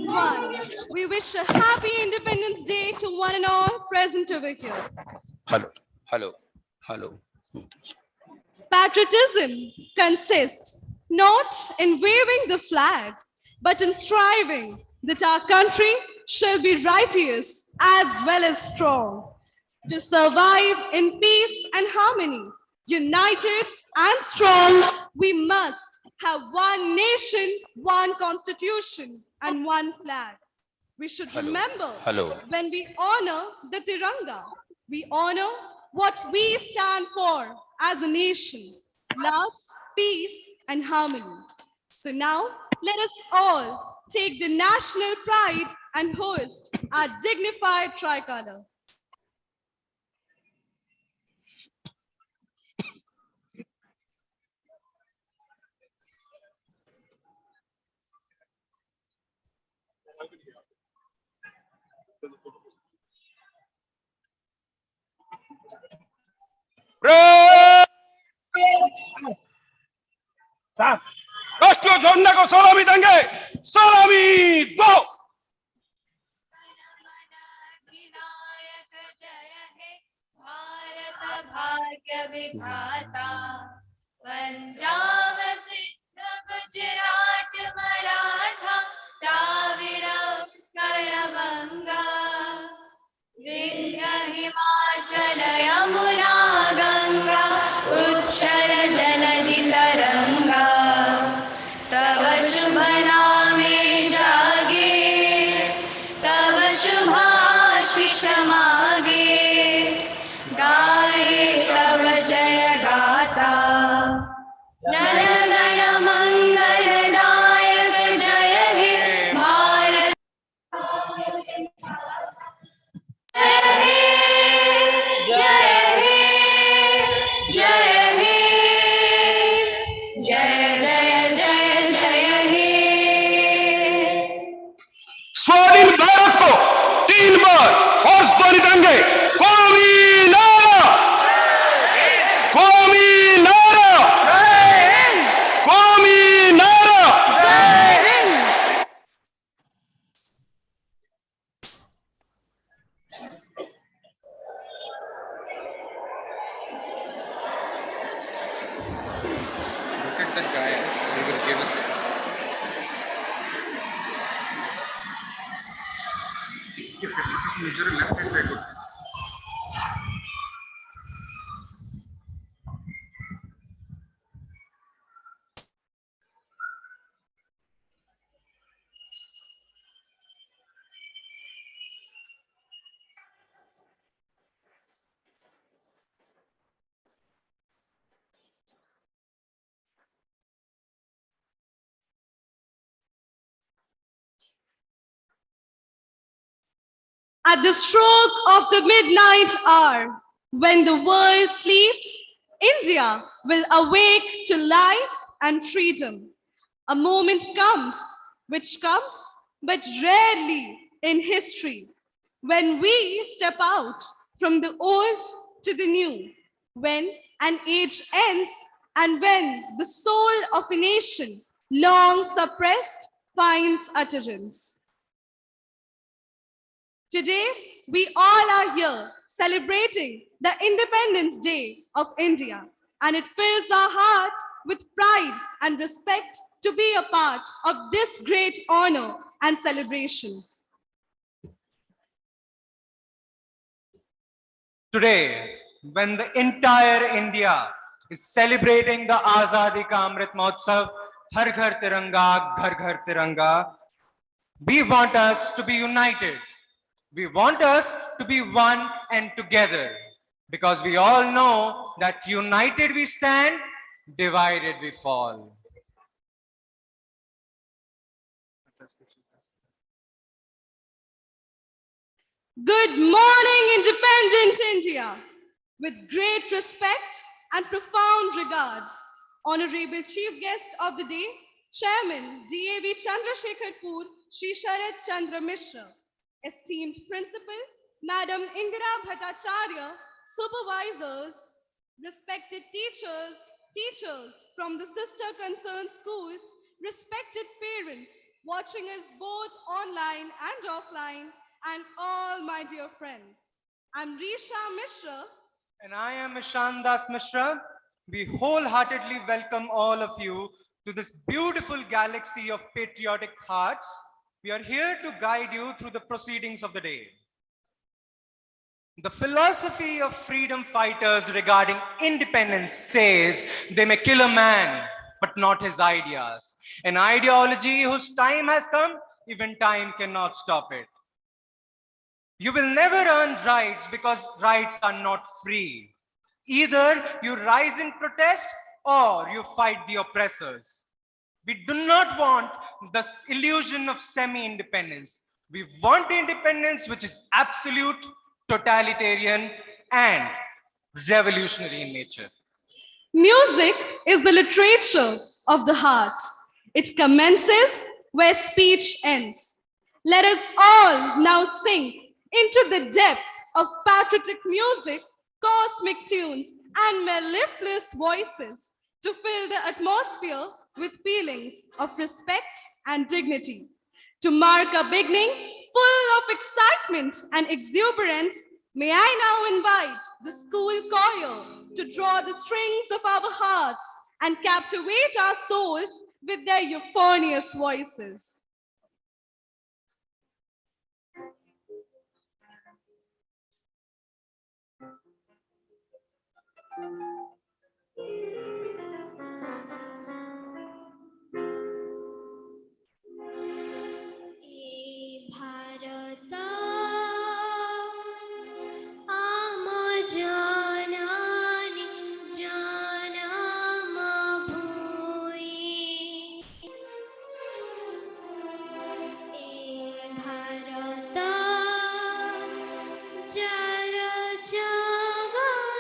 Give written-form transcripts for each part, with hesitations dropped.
One, we wish a happy Independence Day to one and all present over here. Hello. Patriotism consists not in waving the flag, but in striving that our country shall be righteous as well as strong, to survive in peace and harmony. United and strong, we must have one nation, one constitution, and one flag. We should remember when we honor the Tiranga, we honor what we stand for as a nation: love, peace, and harmony. So now let us all take the national pride and hoist our dignified tricolor. राष्ट्रीय झंडा को सलामी देंगे। सलामी दो। भारत भाग्य विधाता, पंजाब सिंध गुजरात मराठा द्राविड़ उत्कल बंगा, विंध्य हिमाचल यमुना गंगा उच्छल जलधि तरंगा, तब शुभ नामे जागे, तब शुभाशीष मागे, गाए तब जय गाथा, जनगण मंगलदायक जय हे भारत, जय हे, जय हे, जय जय जय जय हे। स्वाधीन भारत को 3 बार हौस ध्वनि देंगे। कौमी नारा, कौमी नारा, कौमी नारा। Look at the guy. He will give us. Major left hand side. At the stroke of the midnight hour, when the world sleeps, India will awake to life and freedom. A moment comes, which comes but rarely in history, when we step out from the old to the new, when an age ends and when the soul of a nation long suppressed finds utterance. Today, we all are here celebrating the Independence Day of India, and it fills our heart with pride and respect to be a part of this great honor and celebration. Today, when the entire India is celebrating the Azadi Ka Amrit Mahotsav, Har Ghar Tiranga, Ghar Ghar Tiranga, we want us to be united. We want us to be one and together, because we all know that united we stand, divided we fall. Good morning, independent India. With great respect and profound regards, Honorable Chief Guest of the Day, Chairman DAV Chandrasekhar, Shri Sharad Chandra Mishra, esteemed Principal, Madam Indira Bhattacharya, supervisors, respected teachers from the sister concerned schools, respected parents watching us both online and offline, and all my dear friends. I'm Risha Mishra. And I am Ishan Das Mishra. We wholeheartedly welcome all of you to this beautiful galaxy of patriotic hearts. We are here to guide you through the proceedings of the day. The philosophy of freedom fighters regarding independence says they may kill a man, but not his ideas. An ideology whose time has come, even time cannot stop it. You will never earn rights because rights are not free. Either you rise in protest or you fight the oppressors. We do not want the illusion of semi-independence. We want independence which is absolute, totalitarian, and revolutionary in nature. Music is the literature of the heart. It commences where speech ends. Let us all now sink into the depth of patriotic music, cosmic tunes, and mellifluous voices to fill the atmosphere with feelings of respect and dignity. To mark a beginning full of excitement and exuberance, may I now invite the school choir to draw the strings of our hearts and captivate our souls with their euphonious voices. Bharat आम जानानि जानाम भूयि भारत जर जगत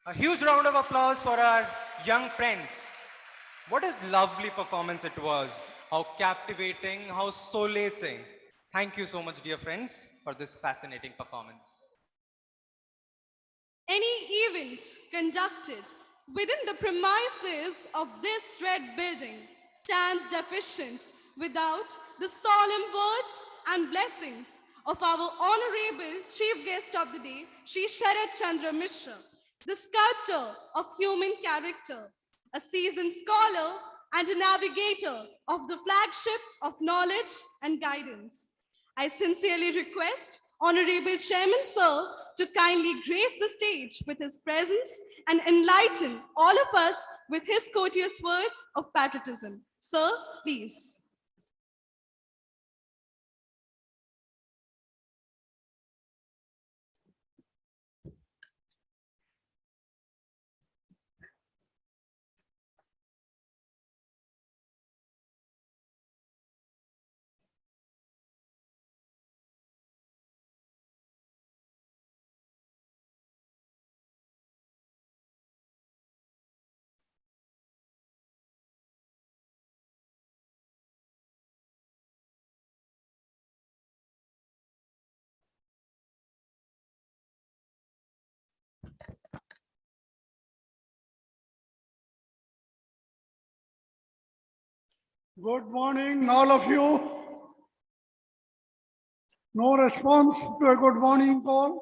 A huge round of applause for our young friends. What a lovely performance it was. How captivating, how solacing. Thank you so much, dear friends, for this fascinating performance. Any event conducted within the premises of this red building stands deficient without the solemn words and blessings of our honorable chief guest of the day, Sri Sharat Chandra Mishra, the sculptor of human character, a seasoned scholar and a navigator of the flagship of knowledge and guidance. I sincerely request Honorable Chairman Sir to kindly grace the stage with his presence and enlighten all of us with his courteous words of patriotism. Sir, please. Good morning, all of you. No response to a good morning call.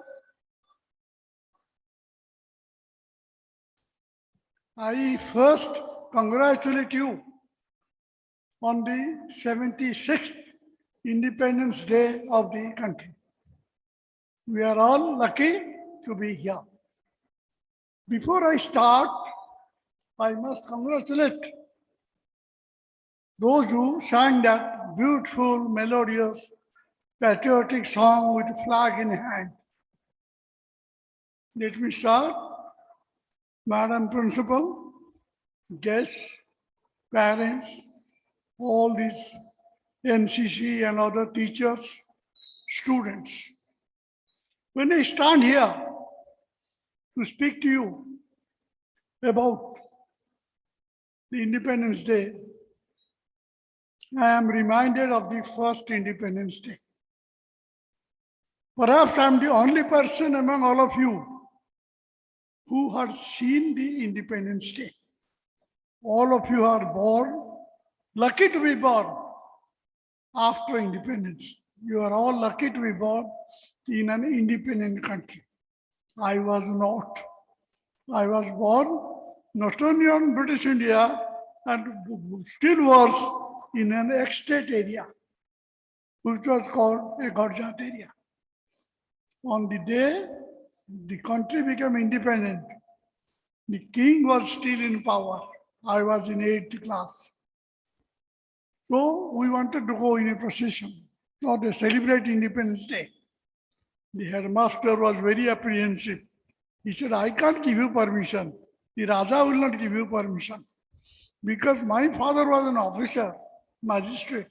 I first congratulate you on the 76th Independence Day of the country. We are all lucky to be here. Before I start, I must congratulate those who sang that beautiful, melodious, patriotic song with flag in hand. Let me start. Madam Principal, guests, parents, all these NCC and other teachers, students. When I stand here to speak to you about the Independence Day, I am reminded of the first Independence Day. Perhaps I am the only person among all of you who had seen the Independence Day. All of you are born, lucky to be born after independence. You are all lucky to be born in an independent country. I was not. I was born not only on British India and still was in an estate area, which was called a Gurjat area. On the day the country became independent, the king was still in power. I was in 8th class. So we wanted to go in a procession or to celebrate Independence Day. The headmaster was very apprehensive. He said, I can't give you permission. The Raja will not give you permission. Because my father was an officer, magistrate.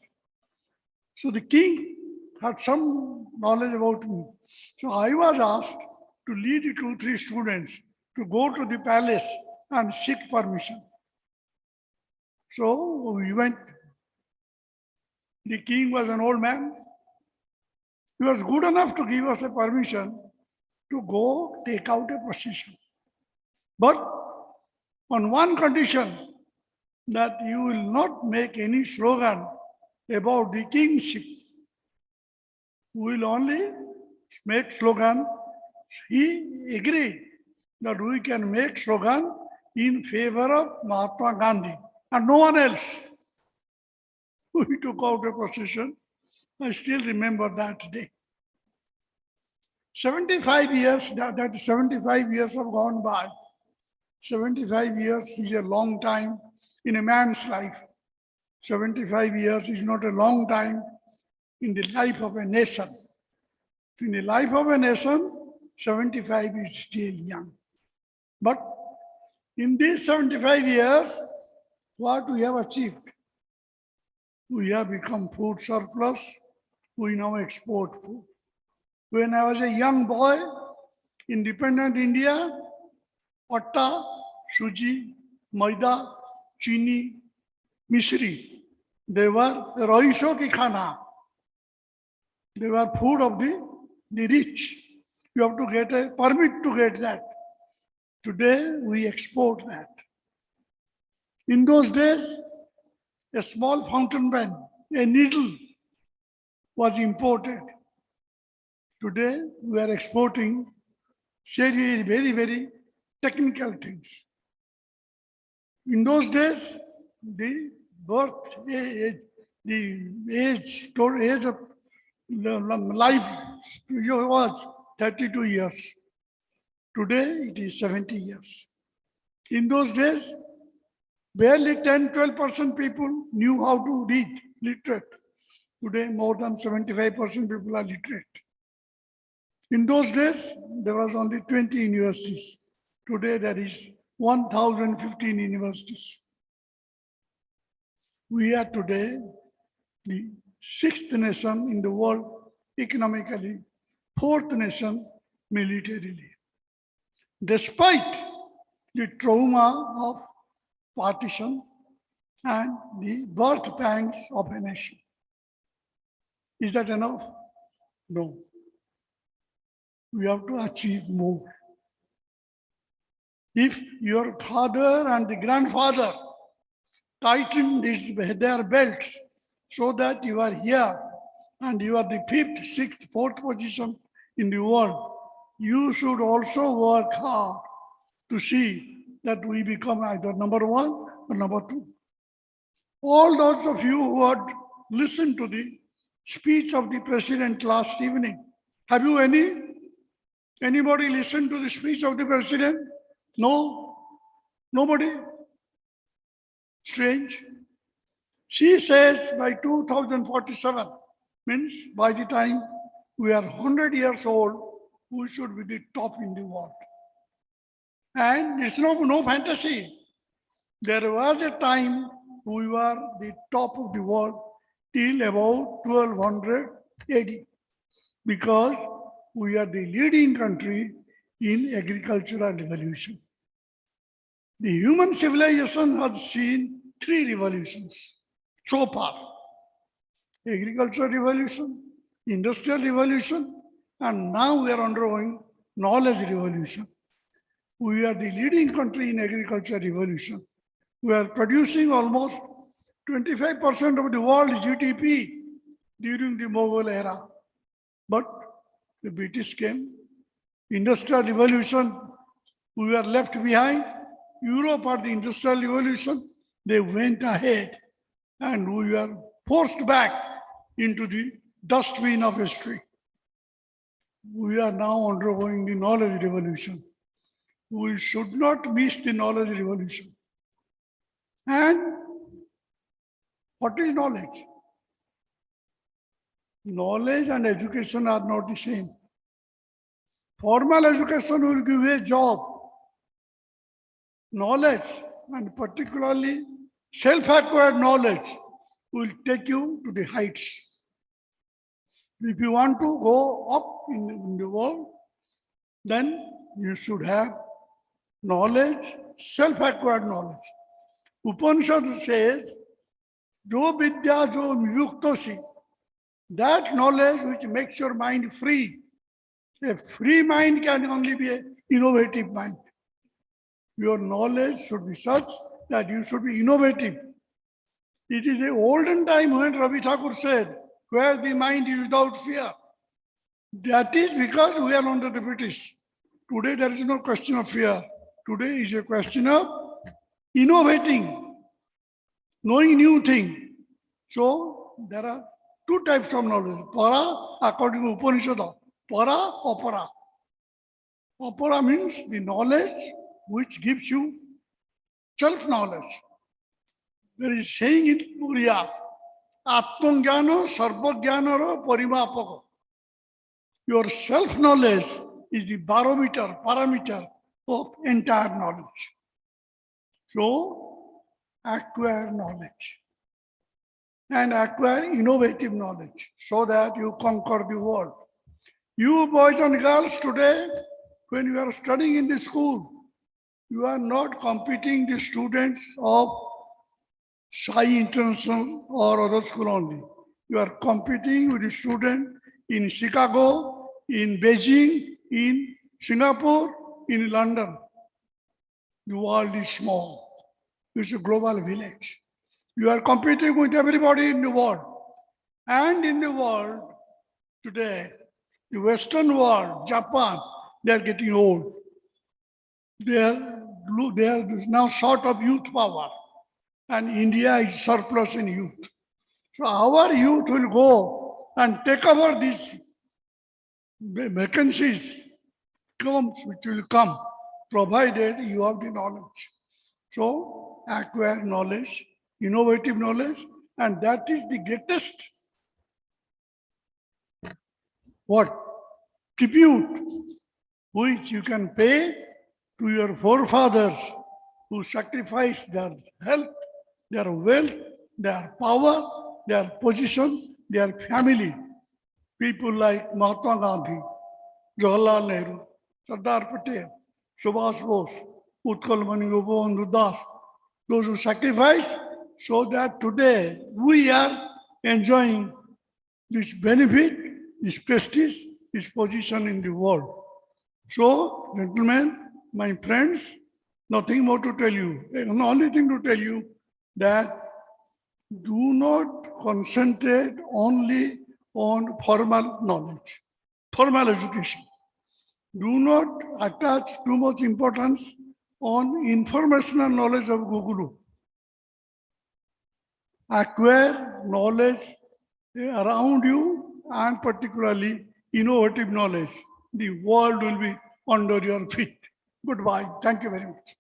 So the king had some knowledge about me. So I was asked to lead 2-3 students to go to the palace and seek permission. So we went. The king was an old man. He was good enough to give us a permission to go take out a procession. But on one condition, that you will not make any slogan about the kingship. We will only make slogan. He agreed that we can make slogan in favor of Mahatma Gandhi and no one else. We took out a procession. I still remember that day. 75 years, that 75 years have gone by. 75 years is a long time in a man's life. 75 years is not a long time in the life of a nation. In the life of a nation, 75 is still young. But in these 75 years, what we have achieved? We have become food surplus. We now export food. When I was a young boy, independent India, atta, suji, maida, chini, misri. They were raisho ki khana. They were food of the rich. You have to get a permit to get that. Today, we export that. In those days, a small fountain pen, a needle was imported. Today, we are exporting very, very, very technical things. In those days, the birth age, the age, total age of life was 32 years. Today, it is 70 years. In those days, barely 10-12% people knew how to read, literate. Today, more than 75% people are literate. In those days, there was only 20 universities. Today, there is 1,015 universities. We are today the sixth nation in the world economically, fourth nation militarily. Despite the trauma of partition and the birth pangs of a nation. Is that enough? No. We have to achieve more. If your father and the grandfather tightened their belts so that you are here and you are the fifth, sixth, fourth position in the world, you should also work hard to see that we become either number one or number two. All those of you who had listened to the speech of the president last evening, have you anybody listened to the speech of the president? No? Nobody? Strange. She says by 2047, means by the time we are 100 years old, we should be the top in the world. And it's no fantasy. There was a time we were the top of the world till about 1200 AD, because we are the leading country in agricultural revolution. The human civilization has seen 3 revolutions so far: agricultural revolution, industrial revolution, and now we are undergoing knowledge revolution. We are the leading country in agricultural revolution. We are producing almost 25% of the world's GDP during the Mughal era. But the British came, industrial revolution, we were left behind. Europe had the industrial revolution, they went ahead, and we were forced back into the dustbin of history. We are now undergoing the knowledge revolution. We should not miss the knowledge revolution. And what is knowledge? Knowledge and education are not the same. Formal education will give you a job. Knowledge, and particularly self-acquired knowledge, will take you to the heights. If you want to go up in the world, then you should have knowledge, self-acquired knowledge. Upanishad says, Jo vidya jo yuktosi, that knowledge which makes your mind free. A free mind can only be an innovative mind. Your knowledge should be such that you should be innovative. It is the olden time when Ravi Thakur said, where the mind is without fear. That is because we are under the British. Today there is no question of fear. Today is a question of innovating, knowing new things. So there are 2 types of knowledge. Para, according to Upanishad, para, opera. Opera means the knowledge which gives you self-knowledge. There is saying in Puriya, Atmangyano sarvagyano parimapaka. Your self-knowledge is the barometer, parameter of entire knowledge. So, acquire knowledge and acquire innovative knowledge so that you conquer the world. You boys and girls today, when you are studying in the school, You are not competing the students of Sai International or other school only. You are competing with the student in Chicago, in Beijing, in Singapore, in London. The world is small. It's a global village. You are competing with everybody in the world. And in the world today, the Western world, Japan, they are getting old. They are now short of youth power. And India is surplus in youth. So our youth will go and take over these vacancies which will come, provided you have the knowledge. So acquire knowledge, innovative knowledge, and that is the greatest tribute which you can pay to your forefathers who sacrificed their health, their wealth, their power, their position, their family. People like Mahatma Gandhi, Jawaharlal Nehru, Sardar Patel, Subhash Bose, Utkal Mani Gopabandhu Das, those who sacrificed so that today we are enjoying this benefit, this prestige, this position in the world. So, gentlemen, my friends, nothing more to tell you. The only thing to tell you that do not concentrate only on formal knowledge, formal education. Do not attach too much importance on informational knowledge of Gugulu. Acquire knowledge around you and particularly innovative knowledge. The world will be under your feet. Goodbye. Thank you very much.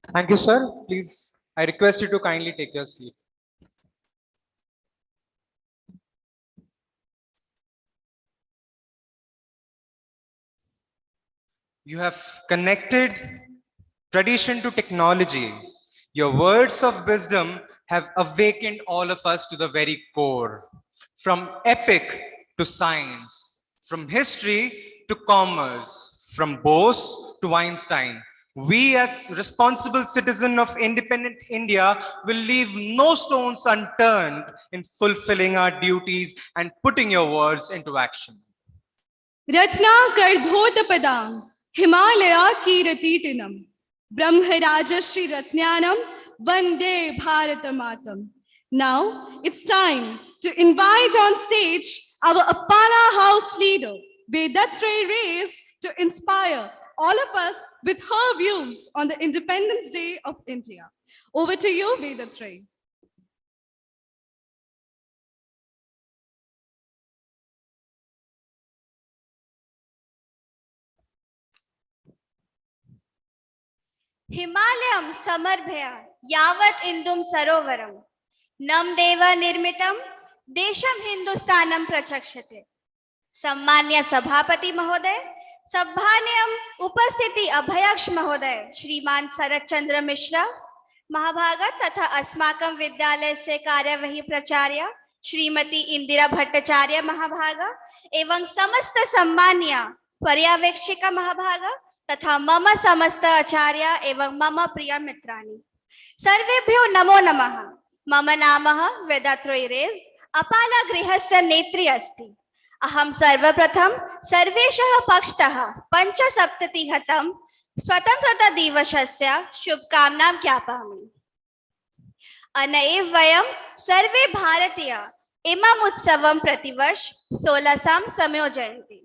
Thank you, sir. Please, I request you to kindly take your seat. You have connected tradition to technology. Your words of wisdom have awakened all of us to the very core. From epic to science, from history to commerce, from Bose to Einstein, we as responsible citizens of independent India will leave no stones unturned in fulfilling our duties and putting your words into action. Ratna Kardhotapadam, Himalaya Kiratitinam, Brahmarajashri Ratnyanam, Vande Bharatamatam. Now it's time to invite on stage our Appala House leader, Vedatri Reyes, to inspire all of us with her views on the Independence Day of India. Over to you, Vedatri. हिमालयं समर्भय यावत् इंदुम सरोवरम नम देवा निर्मितम देशम हिंदुस्तानम प्रचक्षते। सम्मान्य सभापति महोदय, सभान्यम उपस्थिति अभयक्ष महोदय श्रीमान शरद चंद्र मिश्रा महाभागा तथा अस्माकं विद्यालय से कार्यवाही प्राचार्य श्रीमती इंदिरा भट्टाचार्य महाभागा एवं समस्त सम्मान्य पर्यवेक्षिका महाभागा तथा मम समस्त आचार्य एवं मम प्रिय मित्राणि सर्वेभ्यो नमो नमः। मम नामः वेदात्री रेज, अपाला गृहस्य नेत्री अस्ति। अहं सर्वप्रथम सर्वेषां पक्षतः 75तम स्वतंत्रता दिवसस्य शुभकामनां ज्ञापयामि। अनएव वयं सर्वे भारतीय इमम् उत्सवं प्रतिवर्ष 16 संयोजयन्ति।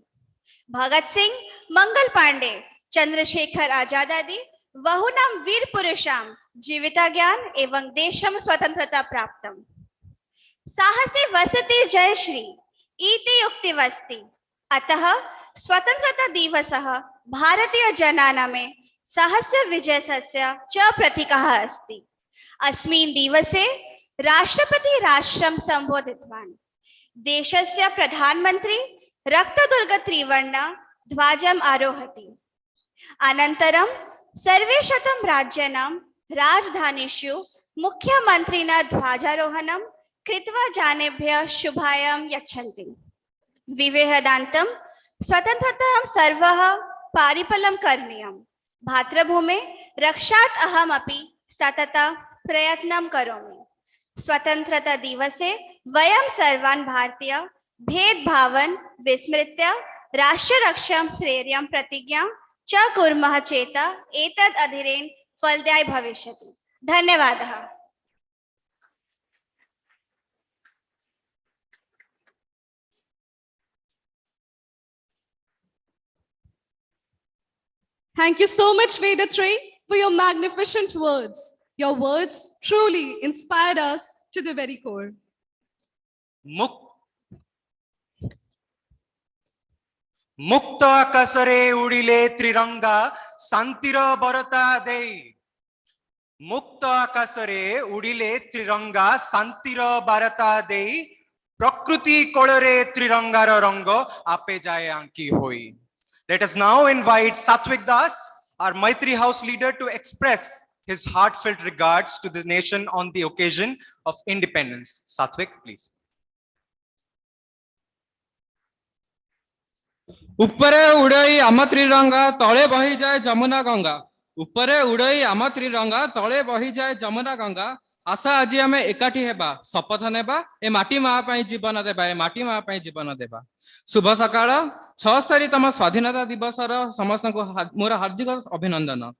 भगत सिंह, मंगल पांडे, चंद्रशेखर आजादी बहुनां वीर पुरुषां जीविता ज्ञान एवं देशं स्वतंत्रता प्राप्तम्। साहसी वसति जयश्री इति उक्तिवस्ति। अतः स्वतंत्रता दिवसः भारतीय जनानां मे साहस्य विजयस्य च प्रतीकः अस्ति। अस्मिन् दिवसे राष्ट्रपति राष्ट्रं सम्बोधितवान्। देशस्य प्रधानमंत्री रक्तदुर्ग त्रिवर्ण ध्वजम् आरोहति। अनन्तरं सर्वेशतं राज्यानां राजधानीषु मुख्यमन्त्रिणा ध्वजारोहणं कृत्वा जनेभ्यः शुभाशयं यच्छन्ति। विवेहदान्तं स्वतन्त्रतां सर्वः पारिपलं करणीयम्। भातृभूमे रक्षात् अहमपि सततं प्रयत्नं करोमि। स्वतन्त्रता दिवसे वयं सर्वान् भारतीय भेदभावं विस्मृत्य राष्ट्ररक्षां प्रेर्यां प्रतिज्ञां च कुर्मः चेत् एतद् अधिरेण फलदायी भविष्यति। धन्यवादः। Thank you so much, Vedatri, for your magnificent words. Your words truly inspired us to the very core. मुक्त आकाशरे उड़िले त्रिरंगा शांतिर बरता दे। मुक्त आकाशरे उड़िले त्रिरंगा शांतिर बारता दे। प्रकृति कोलरे त्रिरंगार रंग आपे जाए आंकी होई। Let us now invite Satvik Das, our Maitri House leader, to express his heartfelt regards to the nation on the occasion of independence. Satvik, please. उपरे उड़ई आम त्रिरंगा तले बही जाए जमुना गंगा। उपरे उड़ई आम त्रिरंगा तले बही जाए जमुना गंगा। आशा आज आम एकाठी हेबा शपथ नेबा ए माटी माँ पई जीवन देबा ए माटी माँ पई जीवन देबा। शुभ सकाळ 76तम स्वाधीनता दिवसर समस्त को मोर हार्दिक अभिनंदन।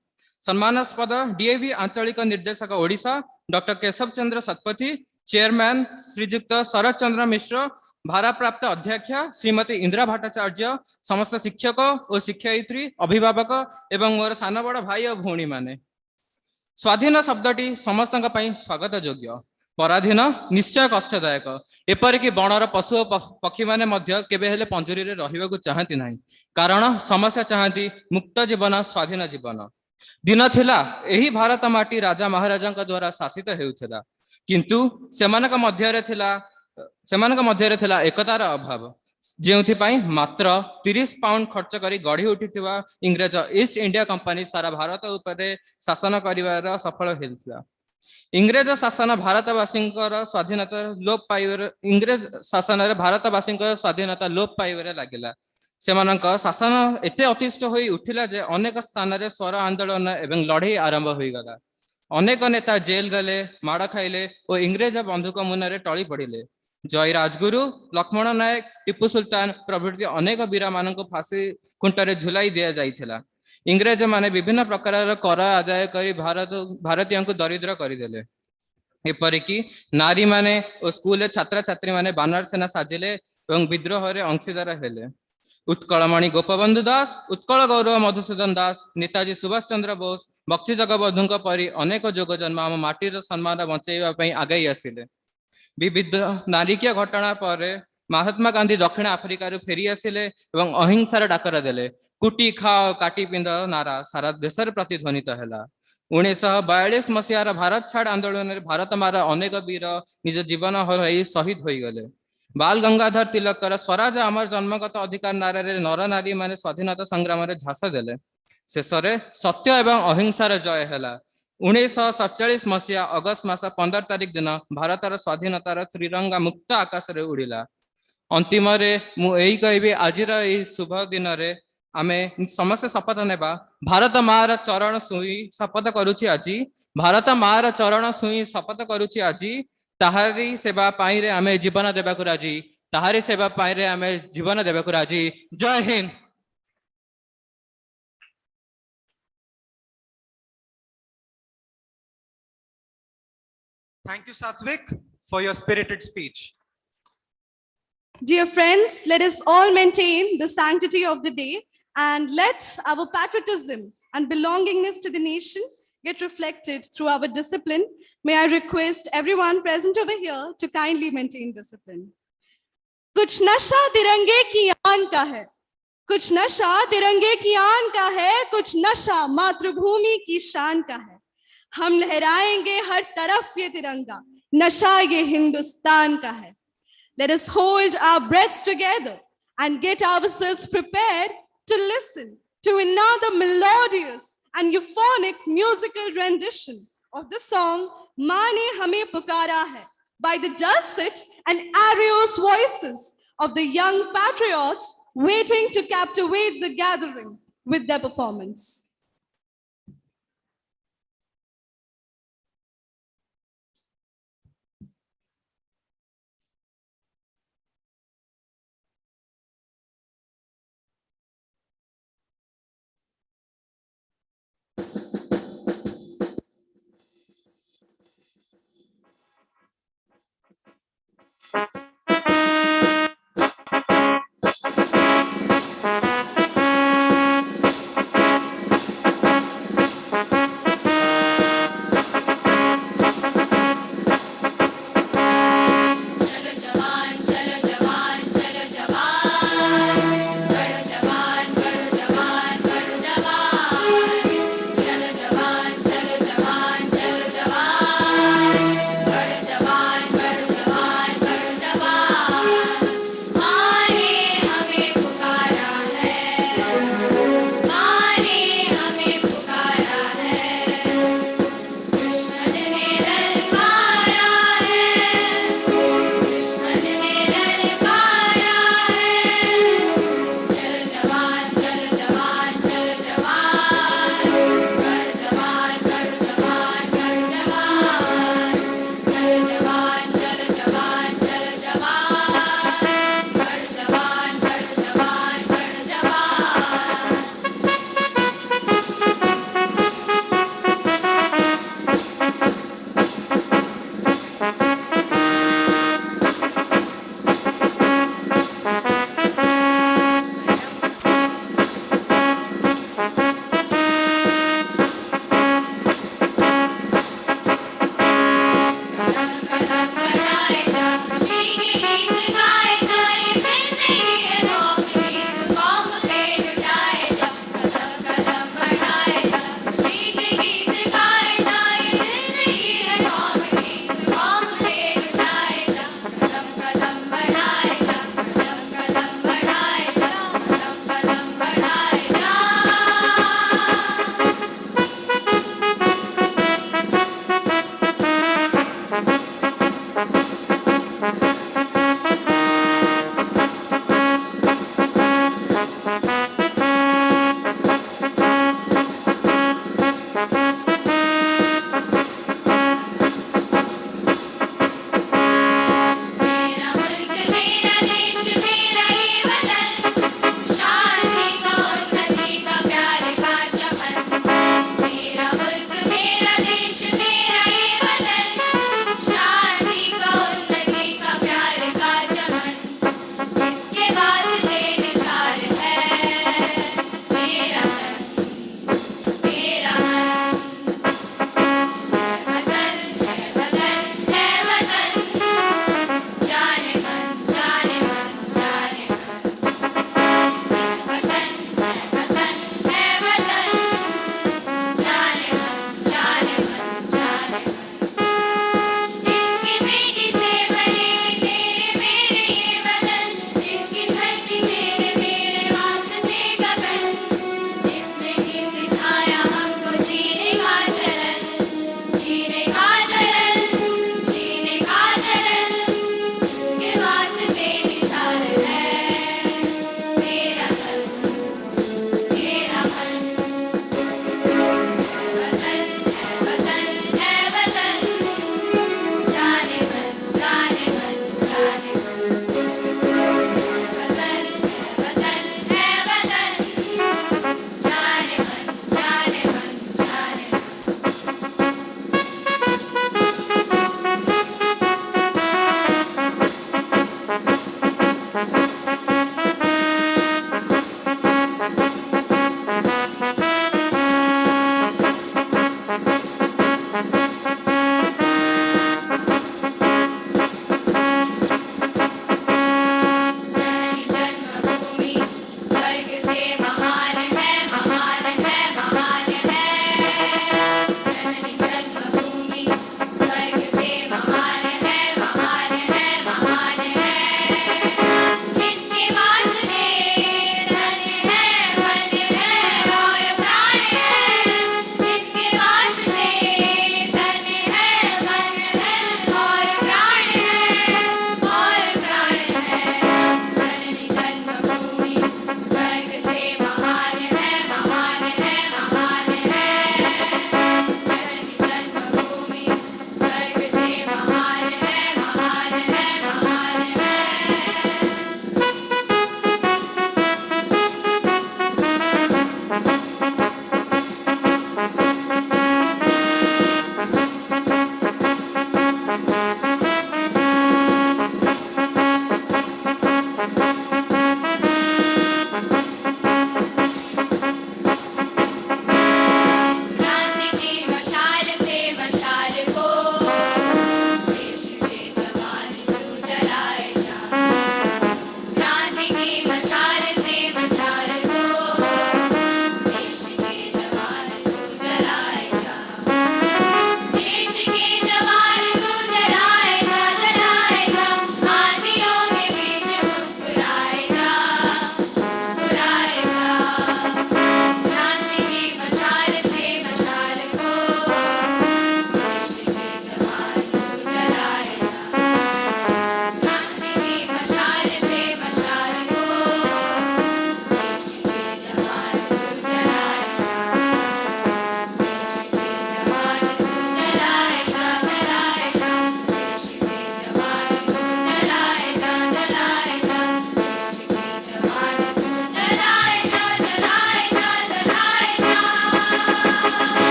सम्मानास्पद डीएवी आंचलिक निर्देशक ओडिशा डॉक्टर केशव चंद्र सतपथी, चेयरमैन श्रीजुक्त शरद चंद्र मिश्र, भारप्राप्त अध्यक्षा श्रीमती इंदिरा भट्टाचार्य, समस्त शिक्षक और शिक्षयित्री, अभिभावक एवं मोर सान बड़ भाई और भौणी माने। स्वाधीन शब्दटी समस्त स्वागत योग्य। पराधीन निश्चय कष्टदायक। एपरिक बणर पशु और पक्षी माने केबे हेले पंजुरी रे रहिबाकु चाहती नाही, कारण समस्या चाहती मुक्त जीवन, स्वाधीन जीवन। दिन थिला एही भारत माटी राजा महाराजा द्वारा शासित हेउथिला, किंतु सेमानक मध्यरे थिला एकतार अभाव, जेउथिपाई मात्र 30 पाउंड खर्च करी गढ़ी उठिथिबा इंग्रेज ईस्ट इंडिया कंपनी सारा भारत उपरे शासन करिवार सफल हेउथिला। इंग्रेज शासन भारतवासींकर स्वाधीनता लोप पाइबार इंग्रेज शासन रे भारतवासींकर स्वाधीनता लोप पाइबार लागिला। सेमानक शासन एते अतिष्ठ होई उठिला जे अनेक स्थान रे स्वर आंदोलन एवं लड़ाई आरंभ होई गला। अनेक नेता जेल गले, माड़ खाइले और इंग्रेज बंधुक मुନରେ टळी पड़िले। जय राजगुरु, लक्ष्मण नायक, टीपू सुल्तान प्रभृति अनेक वीर मानक फांसी खुंटरे झुलाई दिया जाइथिला। इंग्रेज माने विभिन्न प्रकार कर आदाय करी भारतीय को दरिद्र करदेले। एपरिकी नारी माने और स्कूल छात्र छात्री माने बानर सेना साजिले और विद्रोह रे अंशीदार हेले। उत्कलमणि गोपबंधु दास, उत्कल गौरव मधुसूदन दास, नेताजी सुभाष चंद्र बोस, बक्सी जगबंधु परी अनेक जोग जन्म आम माटीर सम्मान बचाइबा आगे आसिले। विविध नारिकीय घटना पर महात्मा गांधी दक्षिण आफ्रिका फेरी आसिले और अहिंसार डाकरा देले। कुटी खाओ काटी पिंध नारा सारा देश प्रतिध्वनित है। 1942 मसीहार भारत छाड़ आंदोलन में भारत मार अनेक वीर निज जीवन हराई शहीद हो गले। बाल गंगाधर तिलकर स्वराज आमर जन्मगत अधिकार नारे नर नारी माने स्वाधीनता संग्राम झांस देले। शेष में सत्य एवं अहिंसार जय है। 1947 मसीहा अगस्त मास 15 तारिख दिन भारतर स्वाधीनतार त्रिरंगा मुक्त आकाश रे उड़िला। अंतिम यही कहि आज शुभ दिन आमे समस्त शपथ नेबा। भारत मार चरण सुई शपथ करुछि आजी, भारत मार चरण सुई शपथ करुछि आजी, ताहारी सेवा पाई रे आमे जीवन देबाकु राजी, ताहारी सेवा पाई रे आमे जीवन देबाकु राजी। जय Hind. Thank you, Satvik, for your spirited speech. Dear friends, let us all maintain the sanctity of the day and let our patriotism and belongingness to the nation get reflected through our discipline. May I request everyone present over here to kindly maintain discipline. कुछ नशा तिरंगे की आन का है, कुछ नशा तिरंगे की आन का है, कुछ नशा मातृभूमि की शान का है। हम लहराएंगे हर तरफ ये तिरंगा, नशा ये हिंदुस्तान का है। Let us hold our breaths together and get ourselves prepared to listen to another melodious and euphonic musical rendition of the song "Maa ne hame pukara hai" by the dulcet and aeriose voices of the young patriots waiting to captivate the gathering with their performance.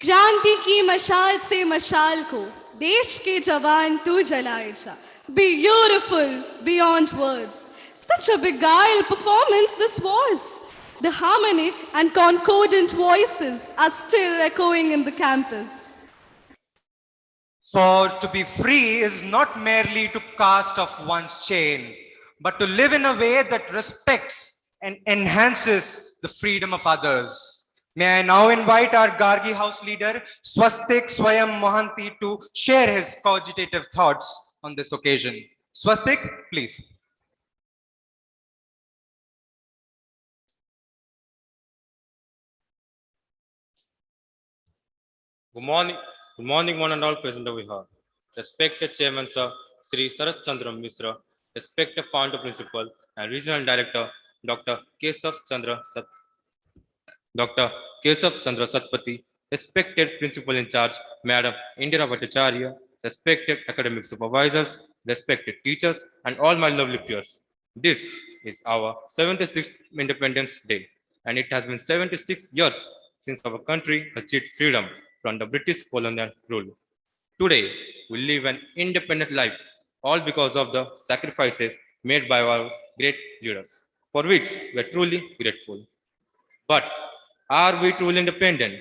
क्रांति की मशाल से मशाल को देश के जवान तू जलाए जा. Beautiful beyond words. Such a beguiled performance this was. The harmonic and concordant voices are still echoing in the campus. For to be free is not merely to cast off one's chain, but to live in a way that respects and enhances the freedom of others. May I now invite our Gargi House leader, Swastik Swayam Mohanty, to share his cogitative thoughts on this occasion. Swastik, please. Good morning, one and all present over here. Respected Chairman Sir, Sri Sarat Chandra Misra, respected Founder Principal and Regional Director, Dr. Kesav Chandra Satpathy, respected Principal in Charge, Madam Indira Bhattacharya, respected academic supervisors, respected teachers, and all my lovely peers. This is our 76th Independence Day, and it has been 76 years since our country achieved freedom from the British colonial rule. Today, we live an independent life, all because of the sacrifices made by our great leaders, for which we are truly grateful. But are we truly independent?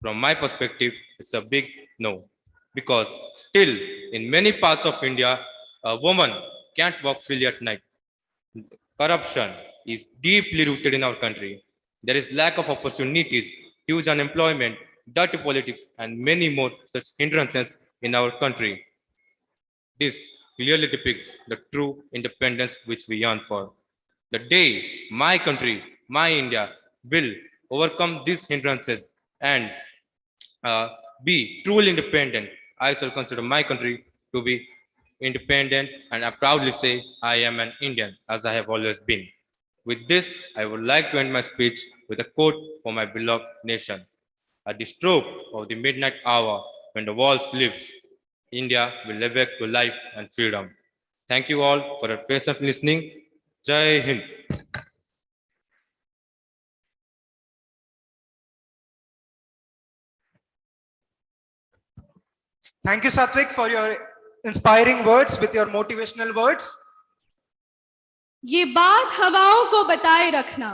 From my perspective, it's a big no. Because still, in many parts of India, a woman can't walk freely at night. Corruption is deeply rooted in our country. There is lack of opportunities, huge unemployment, dirty politics, and many more such hindrances in our country. This clearly depicts the true independence which we yearn for. The day my country, my India, will overcome these hindrances and be truly independent, I shall consider my country to be independent, and I proudly say I am an Indian, as I have always been. With this, I would like to end my speech with a quote for my beloved nation. At the stroke of the midnight hour, when the world sleeps, India will live back to life and freedom. Thank you all for your patient listening. Jai Hind. Thank you, Satvik, for your inspiring words with your motivational words. ये बात हवाओं को बताए रखना,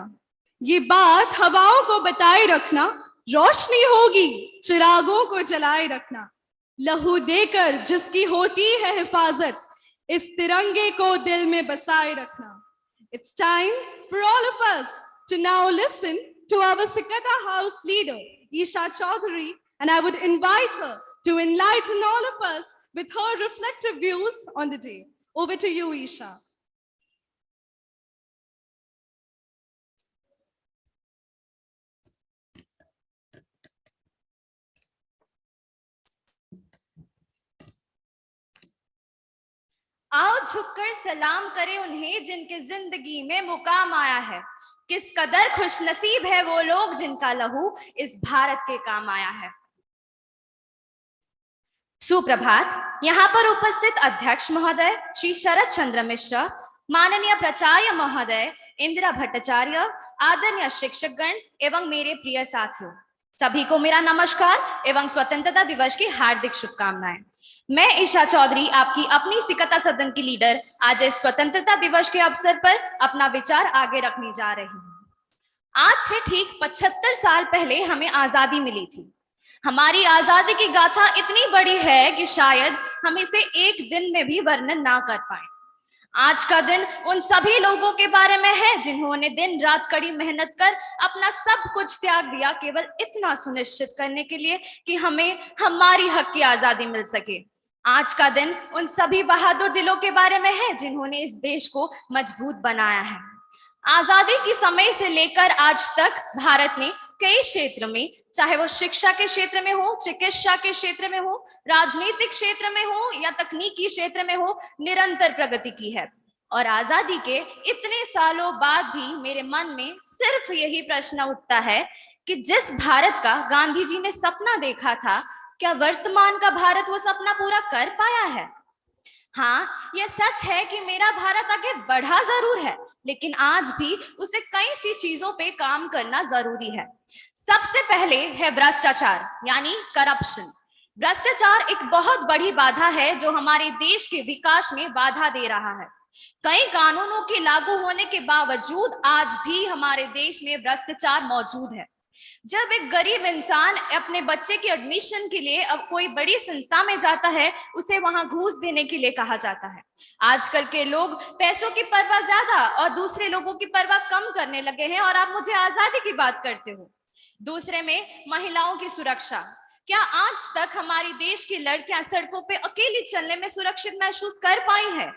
ये बात हवाओं को बताए रखना, रोशनी होगी चिरागों को जलाए रखना, लहू देकर जिसकी होती है हिफाजत, इस तिरंगे को दिल में बसाए रखना. It's time for all of us to now listen to our Sikata House leader, Isha Chaudhary, and I would invite her to enlighten all of us with her reflective views on the day. Over to you, Isha. आओ झुककर सलाम करें उन्हें जिनके जिंदगी में मुकाम आया है. किस कदर खुशनसीब है वो लोग जिनका लहू इस भारत के काम आया है. सुप्रभात. यहाँ पर उपस्थित अध्यक्ष महोदय श्री शरद चंद्र मिश्रा, माननीय प्राचार्य महोदय इंदिरा भट्टाचार्य, आदरणीय शिक्षकगण एवं मेरे प्रिय साथियों, सभी को मेरा नमस्कार एवं स्वतंत्रता दिवस की हार्दिक शुभकामनाएं. मैं ईशा चौधरी, आपकी अपनी सिकता सदन की लीडर, आज इस स्वतंत्रता दिवस के अवसर पर अपना विचार आगे रखने जा रही हूँ. आज से ठीक 75 साल पहले हमें आजादी मिली थी. हमारी आजादी की गाथा इतनी बड़ी है कि शायद हम इसे एक दिन में भी वर्णन ना कर पाए. आज का दिन उन सभी लोगों के बारे में है जिन्होंने दिन रात कड़ी मेहनत कर अपना सब कुछ त्याग दिया, केवल इतना सुनिश्चित करने के लिए कि हमें हमारी हक की आजादी मिल सके. आज का दिन उन सभी बहादुर दिलों के बारे में है जिन्होंने इस देश को मजबूत बनाया है. आजादी के समय से लेकर आज तक भारत ने कई क्षेत्र में, चाहे वो शिक्षा के क्षेत्र में हो, चिकित्सा के क्षेत्र में हो, राजनीतिक क्षेत्र में हो या तकनीकी क्षेत्र में हो, निरंतर प्रगति की है. और आजादी के इतने सालों बाद भी मेरे मन में सिर्फ यही प्रश्न उठता है कि जिस भारत का गांधी जी ने सपना देखा था, क्या वर्तमान का भारत वो सपना पूरा कर पाया है? हाँ, यह सच है कि मेरा भारत आगे बढ़ा जरूर है, लेकिन आज भी उसे कई सी चीजों पे काम करना जरूरी है. सबसे पहले है भ्रष्टाचार यानी करप्शन। भ्रष्टाचार एक बहुत बड़ी बाधा है जो हमारे देश के विकास में बाधा दे रहा है। कई कानूनों के लागू होने के बावजूद आज भी हमारे देश में भ्रष्टाचार मौजूद है। जब एक गरीब इंसान अपने बच्चे के एडमिशन के लिए अब कोई बड़ी संस्था में जाता है, उसे वहां घूस देने के लिए कहा जाता है। आजकल के लोग पैसों की परवाह ज्यादा और दूसरे लोगों की परवाह कम करने लगे हैं। और आप मुझे आजादी की बात करते हो। दूसरे में महिलाओं की सुरक्षा। क्या आज तक हमारे देश की लड़कियां सड़कों पे अकेली चलने में सुरक्षित महसूस कर पाई हैं?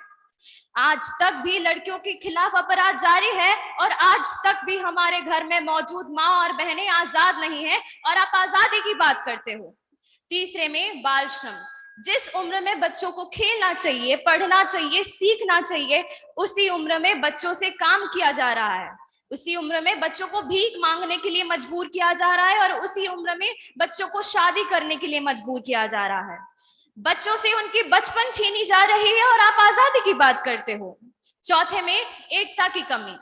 आज तक भी लड़कियों के खिलाफ अपराध जारी है और आज तक भी हमारे घर में मौजूद माँ और बहनें आजाद नहीं है और आप आजादी की बात करते हो। तीसरे में बाल श्रम। जिस उम्र में बच्चों को खेलना चाहिए, पढ़ना चाहिए, सीखना चाहिए, उसी उम्र में बच्चों से काम किया जा रहा है। उसी उम्र में बच्चों को भीख मांगने के लिए मजबूर किया जा रहा है और उसी उम्र में बच्चों को शादी करने के लिए मजबूर किया जा रहा है। बच्चों से उनकी बचपन छीनी जा रही है और आप आजादी की बात करते हो। चौथे में एकता की कमी।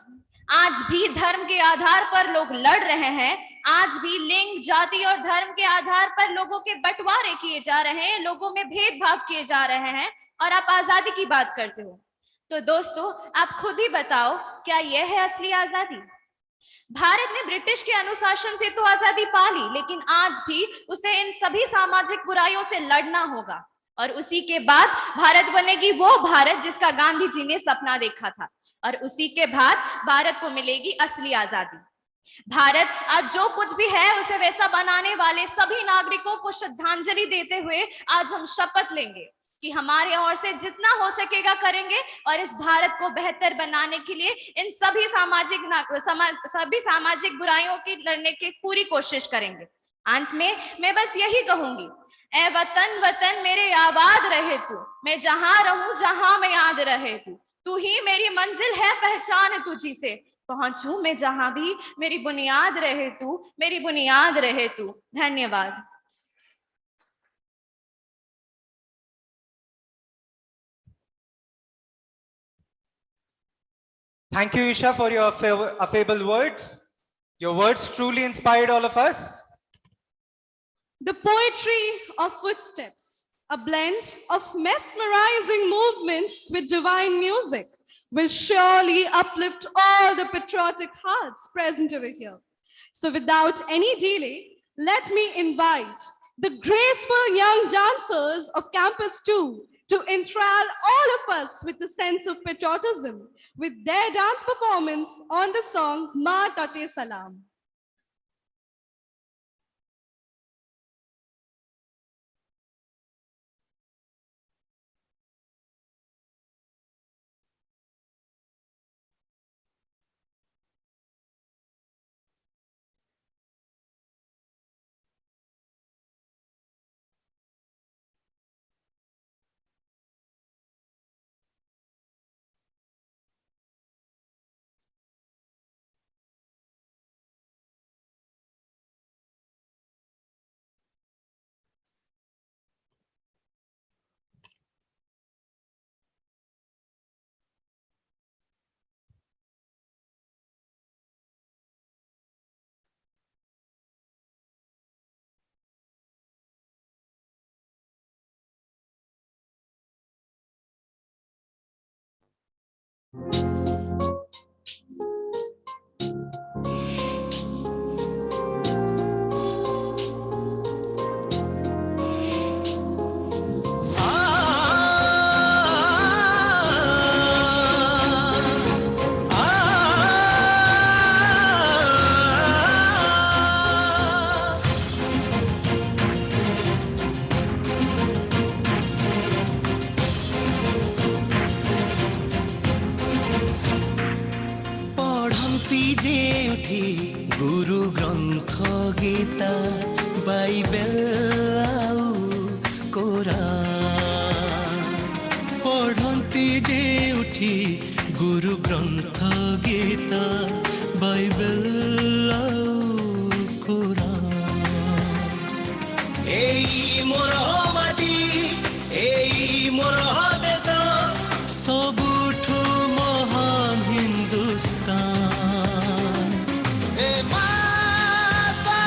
आज भी धर्म के आधार पर लोग लड़ रहे हैं। आज भी लिंग, जाति और धर्म के आधार पर लोगों के बंटवारे किए जा रहे हैं, लोगों में भेदभाव किए जा रहे हैं और आप आजादी की बात करते हो। तो दोस्तों, आप खुद ही बताओ, क्या यह है असली आजादी? भारत ने ब्रिटिश के अनुशासन से तो आजादी पा ली, लेकिन आज भी उसे इन सभी सामाजिक बुराइयों से लड़ना होगा और उसी के बाद भारत बनेगी वो भारत जिसका गांधी जी ने सपना देखा था और उसी के बाद भारत को मिलेगी असली आजादी। भारत आज जो कुछ भी है उसे वैसा बनाने वाले सभी नागरिकों को श्रद्धांजलि देते हुए आज हम शपथ लेंगे कि हमारे ओर से जितना हो सकेगा करेंगे और इस भारत को बेहतर बनाने के लिए इन सभी सामाजिक बुराइयों की लड़ने की पूरी कोशिश करेंगे। अंत में मैं बस यही कहूंगी, ए वतन वतन मेरे आबाद रहे तू, मैं जहां रहूं जहां मैं याद रहे तू, तू ही मेरी मंजिल है पहचान तुझी से, पहुंचूं मैं जहां भी मेरी बुनियाद रहे तू, मेरी बुनियाद रहे तू। धन्यवाद। Thank you, Isha, for your affable words. Your words truly inspired all of us. The poetry of footsteps, a blend of mesmerizing movements with divine music, will surely uplift all the patriotic hearts present over here. So without any delay, let me invite the graceful young dancers of Campus 2 to enthrall all of us with a sense of patriotism with their dance performance on the song Ma Tate Salam. Guru Granth Gita Bible आउ कोरान पढ़न्ति जे उठी Guru Granth Gita Bible आउ कोरान एई मोर माटी एई मोर देश सबुठु महान हिंदुस्तान ए माता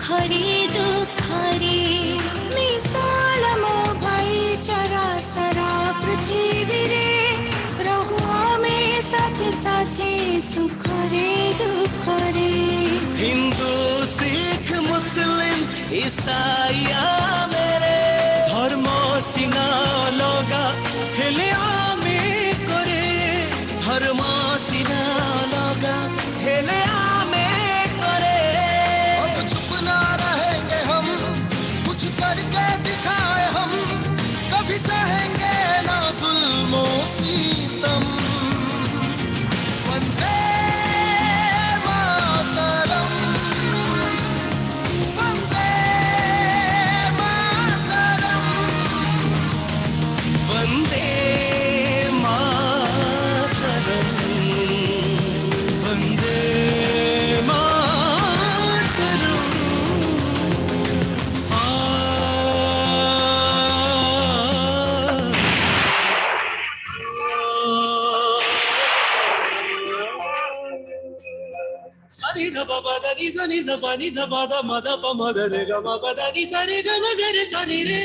सुखरे दुखरे मिसाल मो भाईचारा सारा पृथ्वी रे रहु हमें साथे साथे सुखरे दुखरे हिंदू सिख मुस्लिम ईसाइया मेरे धर्म सिना लगा हेले आमे करे धर्म सिना लगा हेले आमे करे अब चुप ना रहेंगे हम कुछ करके दिखाए हम कभी सहेंगे ना जुल्मों सितम Vande Mataram Vande Mataram Vande Mataram Vande Mataram Sani da ba ba da ni sani da ba ni da ba da ma da pa ma ga re ga ma ba da ni sa re ga ma ga re sa ni re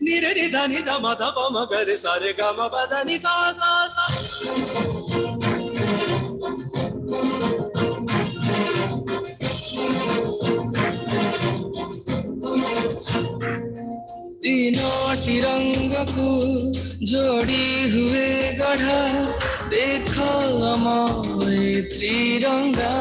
ni da ni da ma da pa ma ga re sa re ga ma ba da ni sa sa sa तीनों तिरंगा को जोड़ी हुए गढ़ा देखो हमारे त्रिरंगा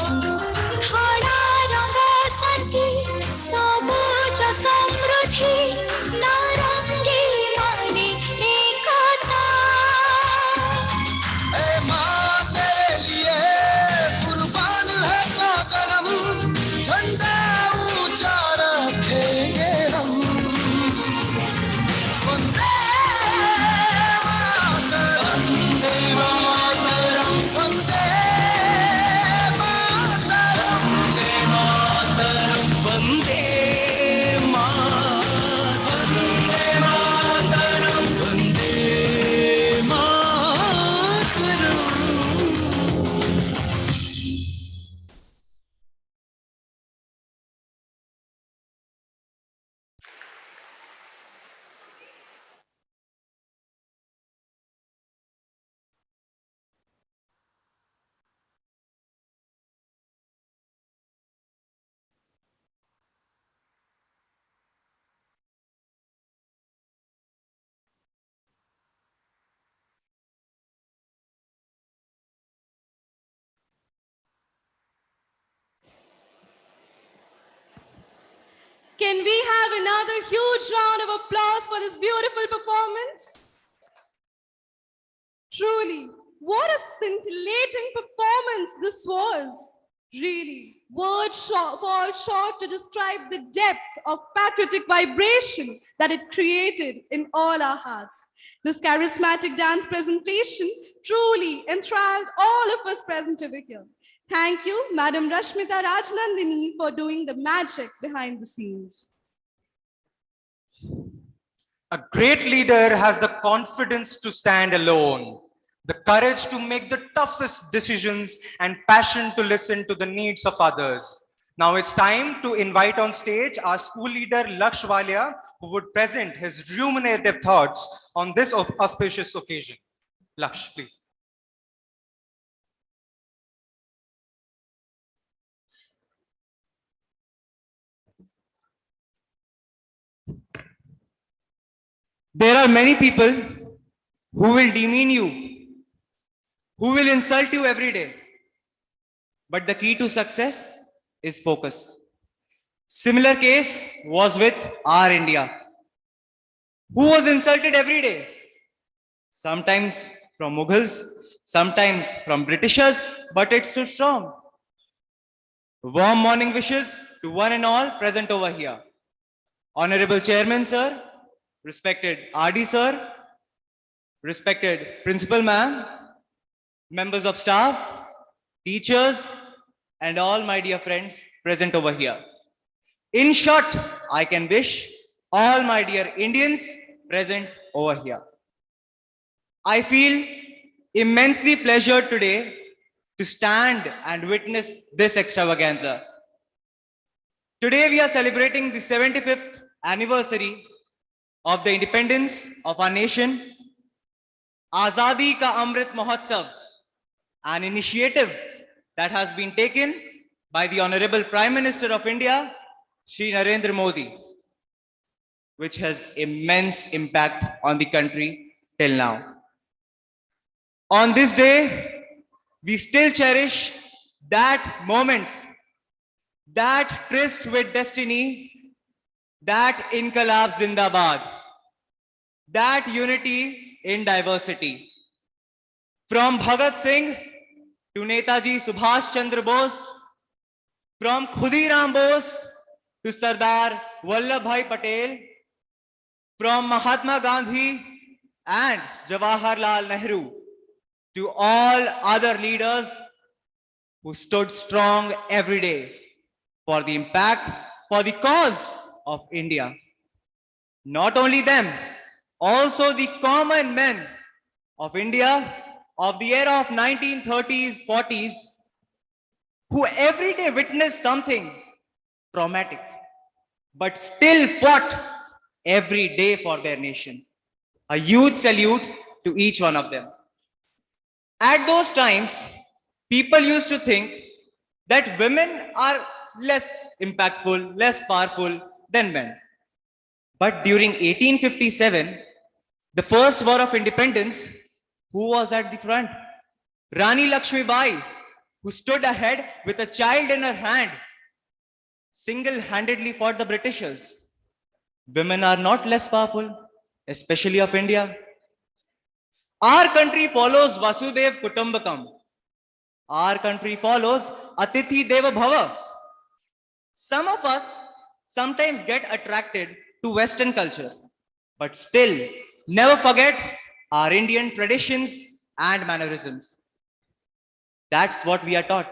धड़ा रंगा शांति सबुज समृद्धि नारंगी माने एकता ए माँ तेरे लिए कुर्बान है सौ जन्म झंडा ऊंचा रखेंगे हम Vande Mataram Vande Mataram Vande Mataram Vande Mataram Can we have another huge round of applause for this beautiful performance? Truly, what a scintillating performance this was. Really, words fall short to describe the depth of patriotic vibration that it created in all our hearts. This charismatic dance presentation truly enthralled all of us present over here. Thank you, Madam Rashmita Rajnandini, for doing the magic behind the scenes. A great leader has the confidence to stand alone, the courage to make the toughest decisions, and passion to listen to the needs of others. Now it's time to invite on stage our school leader Laksh Walia, who would present his ruminative thoughts on this auspicious occasion. Laksh, please. There are many people who will demean you, who will insult you every day. But the key to success is focus. Similar case was with our India, who was insulted every day. Sometimes from Mughals, sometimes from Britishers, but it stood strong. Warm morning wishes to one and all present over here. Honorable Chairman, sir, respected RD, sir, respected Principal ma'am, members of staff, teachers, and all my dear friends present over here. In short, I can wish all my dear Indians present over here. I feel immensely pleasured today to stand and witness this extravaganza. Today we are celebrating the 75th anniversary of the independence of our nation, Azadi Ka Amrit Mahotsav, an initiative that has been taken by the Honorable Prime Minister of India, Shri Narendra Modi, which has immense impact on the country till now. On this day, we still cherish that moments, that tryst with destiny, that Inqilab Zindabad, that unity in diversity. From Bhagat Singh to Netaji Subhash Chandra Bose, from Khudiram Bose to Sardar Vallabhbhai Patel, from Mahatma Gandhi and Jawaharlal Nehru to all other leaders who stood strong every day for the impact, for the cause of India. Not only them, also the common men of India of the era of 1930s, 40s, who every day witnessed something traumatic, but still fought every day for their nation. A huge salute to each one of them. At those times, people used to think that women are less impactful, less powerful than men. But during 1857, the first war of independence, who was at the front? Rani Lakshmi Bai, who stood ahead with a child in her hand, single-handedly fought the Britishers. Women are not less powerful, especially of India. Our country follows Vasudev Kutumbakam. Our country follows Atithi Deva Bhava. Some of us sometimes get attracted to Western culture, but still never forget our Indian traditions and mannerisms. That's what we are taught.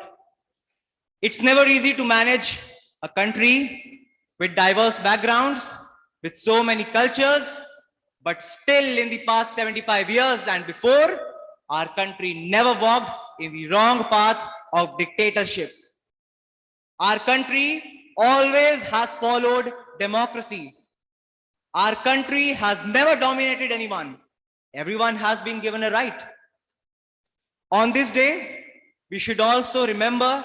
It's never easy to manage a country with diverse backgrounds, with so many cultures, but still in the past 75 years and before, our country never walked in the wrong path of dictatorship. Our country always has followed democracy. Our country has never dominated anyone. Everyone has been given a right. On this day, we should also remember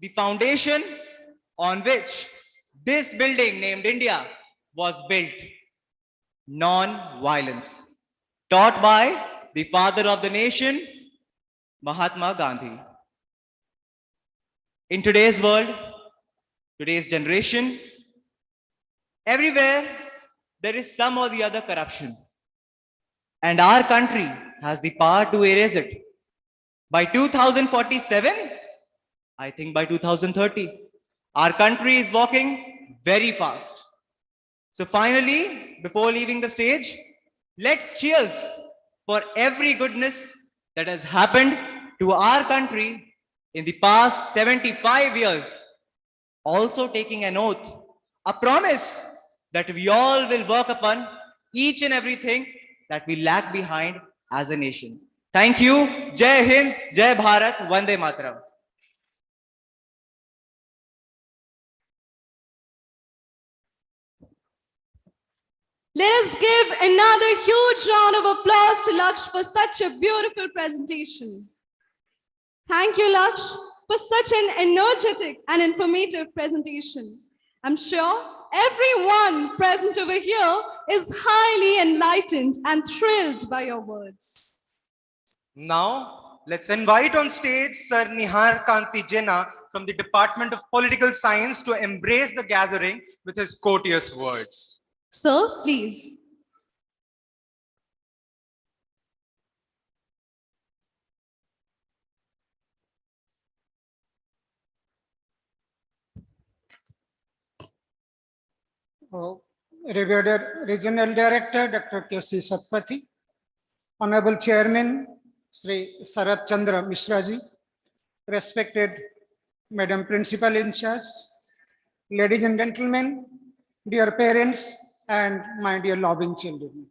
the foundation on which this building named India was built. Non-violence, taught by the father of the nation, Mahatma Gandhi. In today's world, today's generation, everywhere there is some or the other corruption. And our country has the power to erase it. By 2047, I think by 2030, our country is walking very fast. So finally, before leaving the stage, let's cheers for every goodness that has happened to our country in the past 75 years. Also taking an oath, a promise that we all will work upon each and everything that we lag behind as a nation. Thank you. Jai Hind, Jai Bharat, Vande Mataram. Let us give another huge round of applause to Laksh for such a beautiful presentation. Thank you, Laksh, for such an energetic and informative presentation. I'm sure everyone present over here is highly enlightened and thrilled by your words. Now, let's invite on stage Sir Nihar Kanti Jena from the Department of Political Science to embrace the gathering with his courteous words. Sir, please. Revered Regional Director Dr. K.C. Satpathy, Honorable Chairman Sri Sarat Chandra Mishraji, respected Madam Principal in Charge, ladies and gentlemen, dear parents, and my dear loving children.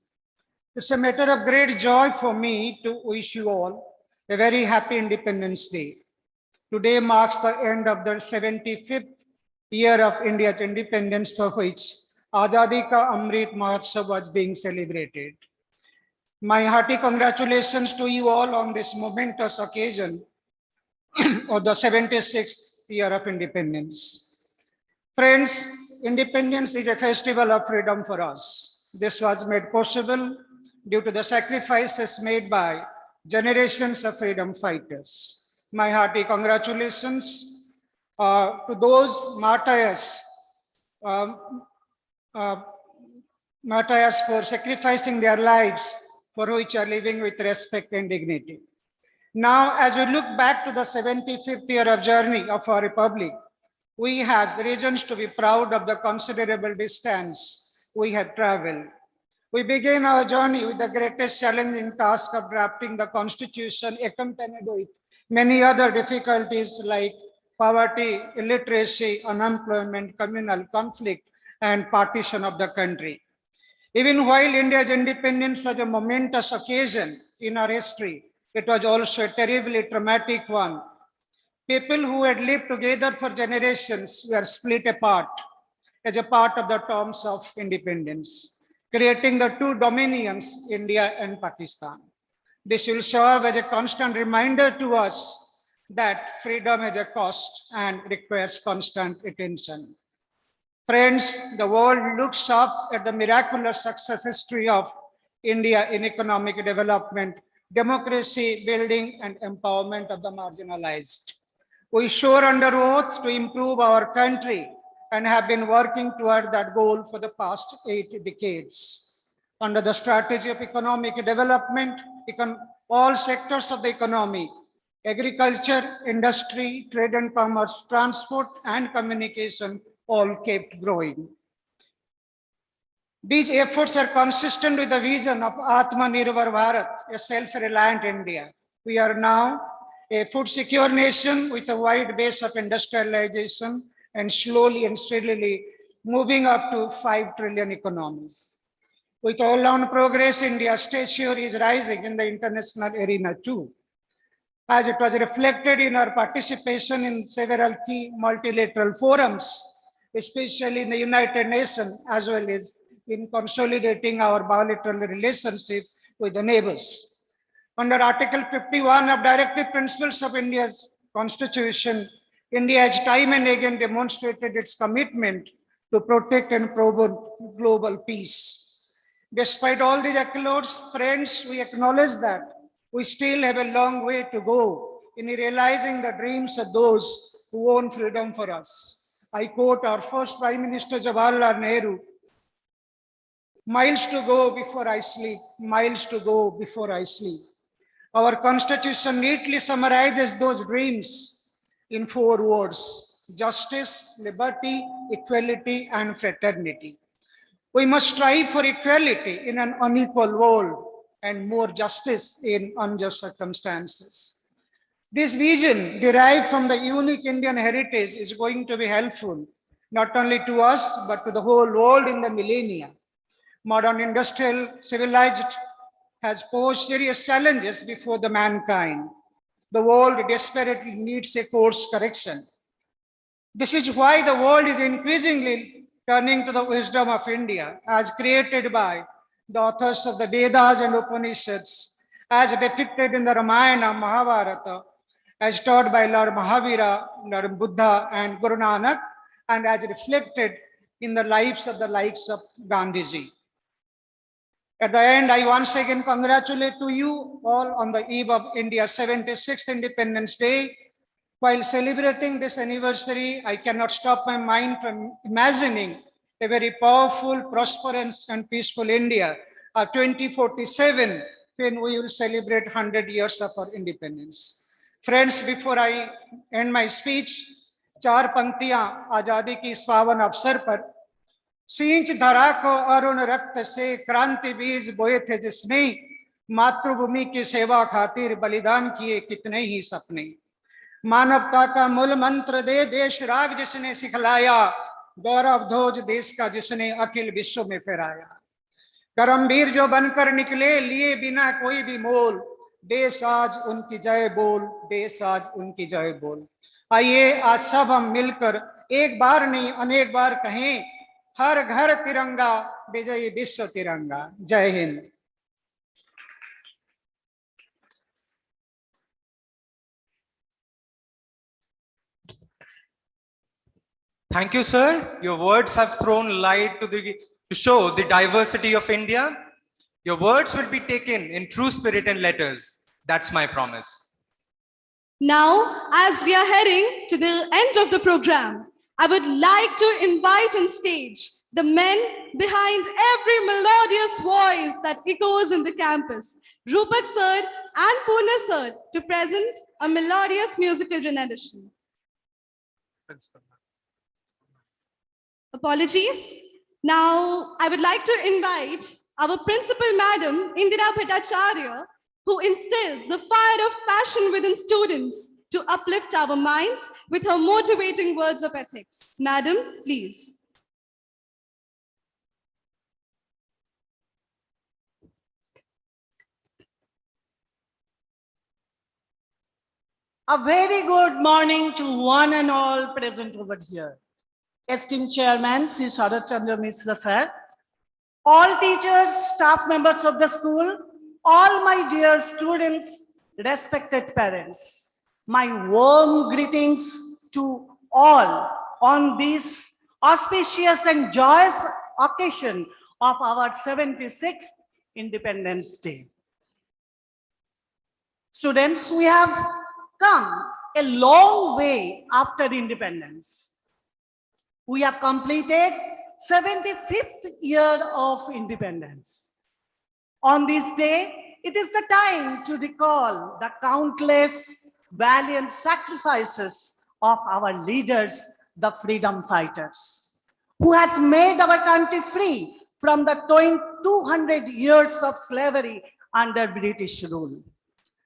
It's a matter of great joy for me to wish you all a very happy Independence Day. Today marks the end of the 75th year of India's independence, for which Azadi Ka Amrit Mahotsav was being celebrated. My hearty congratulations to you all on this momentous occasion of the 76th year of independence. Friends, independence is a festival of freedom for us. This was made possible due to the sacrifices made by generations of freedom fighters. My hearty congratulations to those martyrs for sacrificing their lives, for which are living with respect and dignity. Now, as we look back to the 75th year of journey of our republic, we have reasons to be proud of the considerable distance we have traveled. We began our journey with the greatest challenging task of drafting the constitution, accompanied with many other difficulties like poverty, illiteracy, unemployment, communal conflict, and partition of the country. Even while India's independence was a momentous occasion in our history, it was also a terribly traumatic one. People who had lived together for generations were split apart as a part of the terms of independence, creating the two dominions, India and Pakistan. This will serve as a constant reminder to us that freedom has a cost and requires constant attention. Friends, the world looks up at the miraculous success history of India in economic development, democracy building, and empowerment of the marginalized. We swore under oath to improve our country and have been working toward that goal for the past 8 decades. Under the strategy of economic development, all sectors of the economy, agriculture, industry, trade and commerce, transport, and communication all kept growing. These efforts are consistent with the vision of Atmanirbhar Bharat, a self-reliant India. We are now a food secure nation with a wide base of industrialization and slowly and steadily moving up to 5 trillion economies. With all-round progress, India's stature is rising in the international arena too, as it was reflected in our participation in several key multilateral forums, especially in the United Nations, as well as in consolidating our bilateral relationship with the neighbors. Under Article 51 of Directive Principles of India's Constitution, India has time and again demonstrated its commitment to protect and promote global peace. Despite all these accolades, friends, we acknowledge that we still have a long way to go in realizing the dreams of those who won freedom for us. I quote our first Prime Minister Jawaharlal Nehru, "Miles to go before I sleep, miles to go before I sleep." Our Constitution neatly summarizes those dreams in 4 words: justice, liberty, equality, and fraternity. We must strive for equality in an unequal world and more justice in unjust circumstances. This vision, derived from the unique Indian heritage, is going to be helpful not only to us, but to the whole world in the millennia. Modern industrial civilization has posed serious challenges before the mankind. The world desperately needs a course correction. This is why the world is increasingly turning to the wisdom of India, as created by the authors of the Vedas and Upanishads, as depicted in the Ramayana, Mahabharata, as taught by Lord Mahavira, Lord Buddha, and Guru Nanak, and as reflected in the lives of the likes of Gandhiji. At the end, I once again congratulate to you all on the eve of India's 76th Independence Day. While celebrating this anniversary, I cannot stop my mind from imagining a very powerful, prosperous, and peaceful India of 2047, when we will celebrate 100 years of our independence. Friends, before I end my speech, 4 पंक्तियां आजादी की इस पावन अवसर पर। सींच धरा को अरुण रक्त से क्रांति बीज बोए थे जिसने, मातृभूमि की सेवा खातिर बलिदान किए कितने ही सपने। मानवता का मूल मंत्र दे देश राग जिसने सिखलाया, गौरव ध्वज देश का जिसने अखिल विश्व में फहराया। करमवीर जो बनकर निकले लिए बिना कोई भी मोल, देश आज उनकी जय बोल, देश आज उनकी जय बोल। आइए आज सब हम मिलकर एक बार नहीं अनेक बार कहें, हर घर तिरंगा विजयी विश्व तिरंगा। जय Hind. Thank you, sir. Your words have thrown light to show the diversity of India. Your words will be taken in true spirit and letters. That's my promise. Now, as we are heading to the end of the program, I would like to invite on stage the men behind every melodious voice that echoes in the campus, Rupak sir and Purna sir, to present a melodious musical rendition. Apologies. Now, I would like to invite our principal madam, Indira Bhattacharya, who instills the fire of passion within students to uplift our minds with her motivating words of ethics. Madam, please. A very good morning to one and all present over here. Esteemed Chairman, Sri Sharat Chandra Mishra sir, all teachers, staff members of the school, all my dear students, respected parents, my warm greetings to all on this auspicious and joyous occasion of our 76th Independence Day. Students, we have come a long way after independence. We have completed 75th year of independence. On this day, it is the time to recall the countless valiant sacrifices of our leaders, the freedom fighters, who has made our country free from the 200 years of slavery under British rule.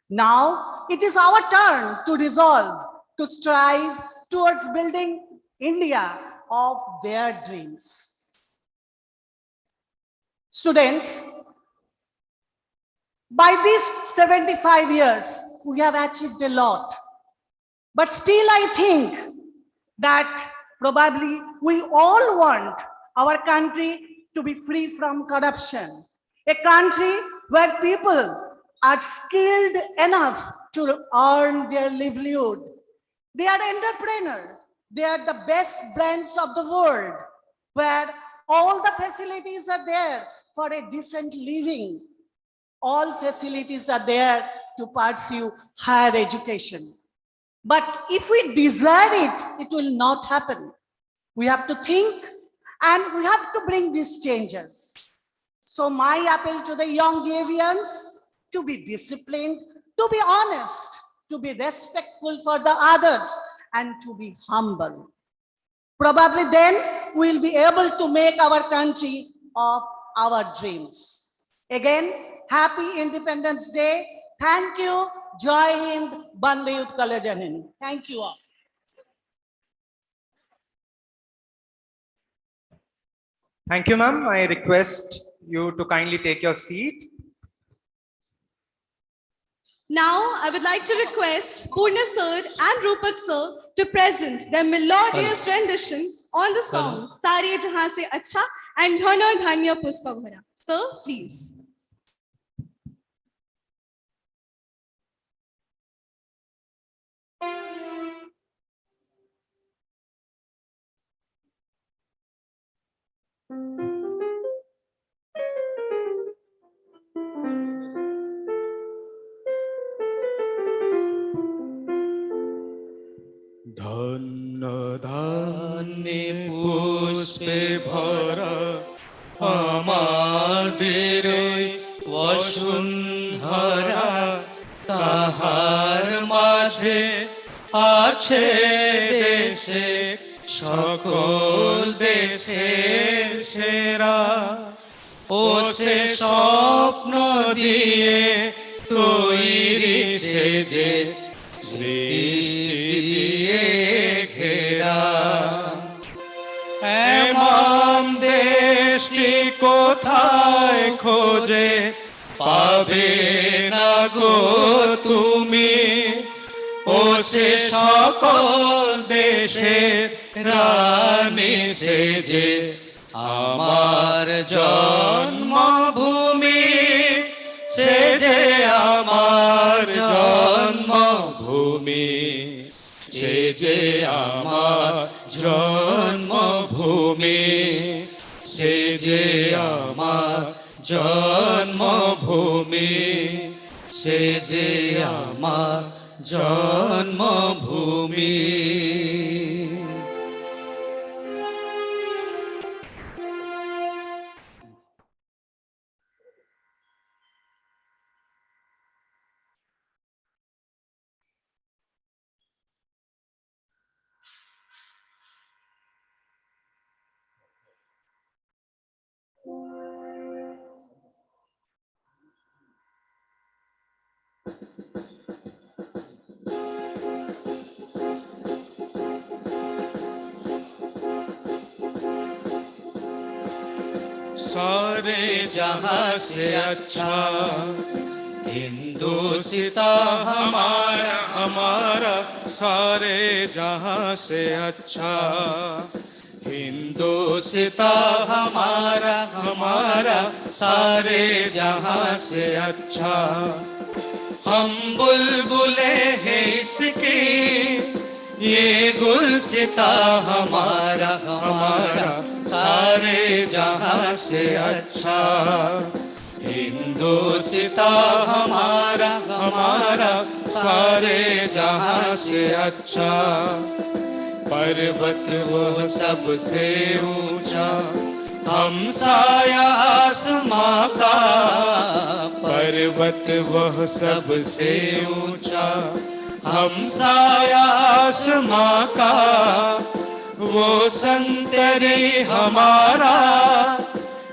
Now, it is our turn to resolve, to strive towards building India of their dreams. Students, by these 75 years, we have achieved a lot. But still I think that probably we all want our country to be free from corruption. A country where people are skilled enough to earn their livelihood. They are entrepreneurs. They are the best brands of the world, where all the facilities are there for a decent living. All facilities are there to pursue higher education. But if we desire it, it will not happen. We have to think and we have to bring these changes. So my appeal to the young Avians, to be disciplined, to be honest, to be respectful for the others, and to be humble. Probably then we'll be able to make our country of our dreams. Again, happy Independence Day. Thank you. Jai Hind, Bande Utkala Janani. Thank you all. Thank you, ma'am. I request you to kindly take your seat. Now, I would like to request Purna sir and Rupak sir to present their melodious rendition on the song Sare Jahan Se Acha and Dhana Dhanya Pushpa Bhara. Sir, please. ধন্য ধান্যে পুষ্পে ভরা আমাদের বসুন্ধরা, তাহার মাঝে আছে দেশে সকল দেশের সেরা। ও সে স্বপ্ন দিয়ে তৈরি সে যে সৃষ্টি দিয়ে ঘেরা, এমন দেশ বৃষ্টি কোথায় খোঁজে পাবে না গো তুমি ও সে সকল দেশে রানী সেজে আমার জন্মভূমি সেজে আমার জন্মভূমি সেজে আমার জন্মভূমি সেজে আমার জন্মভূমি সেজে আমার জন্মভূমি सारे जहां से अच्छा हिंदुस्ता हमारा हमारा सारे जहां से अच्छा हिंदुस्ता हमारा हमारा सारे जहां से अच्छा हम बुलबुले हैं इसकी ये गुलसिता हमारा हमारा सारे जहां से अच्छा हिंदुस्ता हमारा हमारा सारे जहां से अच्छा पर्वत वो सबसे ऊंचा हम साया आसमां का पर्वत वह सबसे ऊंचा हम साया आसमां का वो संतरी हमारा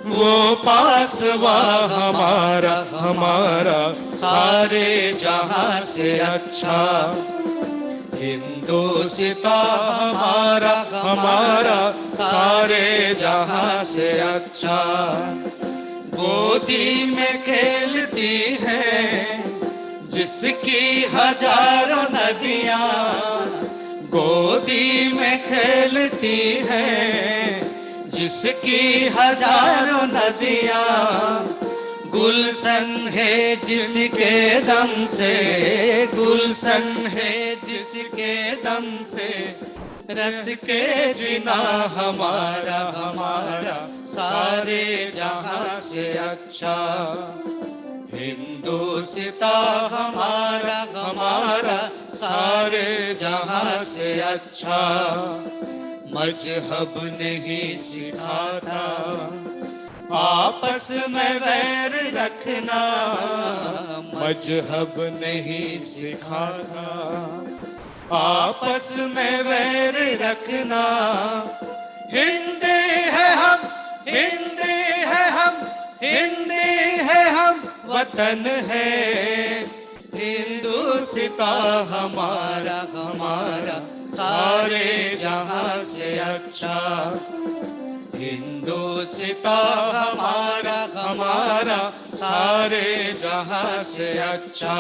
वो पासवा हमारा हमारा सारे जहां से अच्छा हिंदुस्ता हमारा हमारा सारे जहां से अच्छा गोदी में खेलती है जिसकी हजारों नदियां गोदी में खेलती है जिसकी हजारों नदियां गुलशन है जिसके दम से गुलशन है जिसके दम से रस के जिना हमारा हमारा सारे जहां से अच्छा हिंदुस्ता हमारा हमारा सारे जहां से अच्छा मजहब नहीं सिखाता आपस में वैर रखना मजहब नहीं सिखाता आपस में वैर रखना हिंदी है हम हिंदी है हम हिंदी है हम वतन है हिंदुस्ता हमारा हमारा सारे जहां से अच्छा हिंदुस्ता हमारा हमारा सारे जहां से अच्छा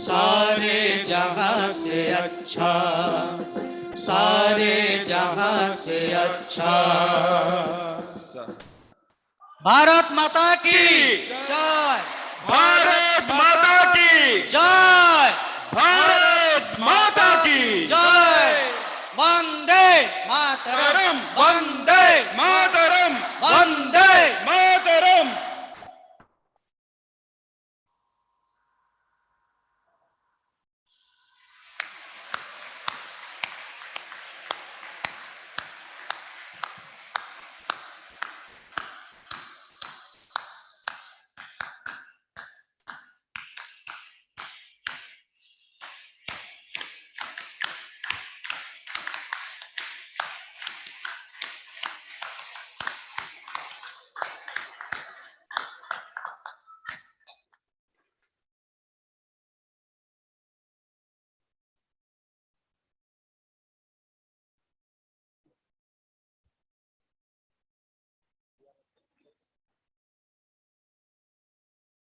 सारे जहां से अच्छा सारे जहां से अच्छा भारत माता की जय भारत माता की जय भारत माता की जय Vande Mataram Vande Mataram Vande Mataram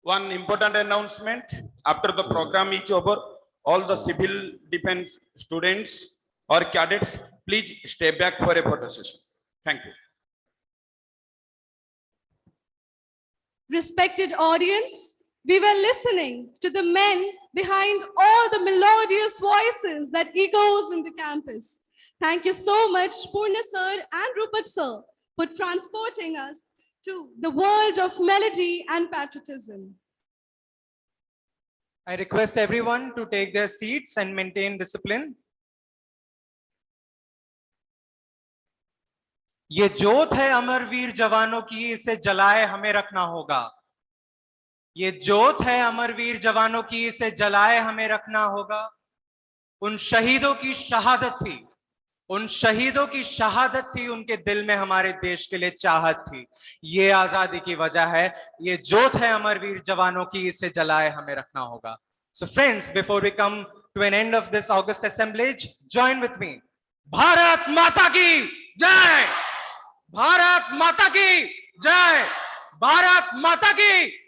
One important announcement. After the program is over, all the civil defense students or cadets, please stay back for a photo session. Thank you. Respected audience, we were listening to the men behind all the melodious voices that echoes in the campus. Thank you so much, Purna sir and Rupert sir, for transporting us to the world of melody and patriotism. I request everyone to take their seats and maintain discipline. ये जोत है अमरवीर जवानों की, इसे जलाए हमें रखना होगा। ये जोत है अमरवीर जवानों की, इसे जलाए हमें रखना होगा। उन शहीदों की शहादत थी, उन शहीदों की शहादत थी, उनके दिल में हमारे देश के लिए चाहत थी। ये आजादी की वजह है, ये जोत है अमरवीर जवानों की, इसे जलाए हमें रखना होगा। So friends, before we come to an end of this August assemblage, join with me. Bharat माता की जय, भारत माता की जय, भारत माता की।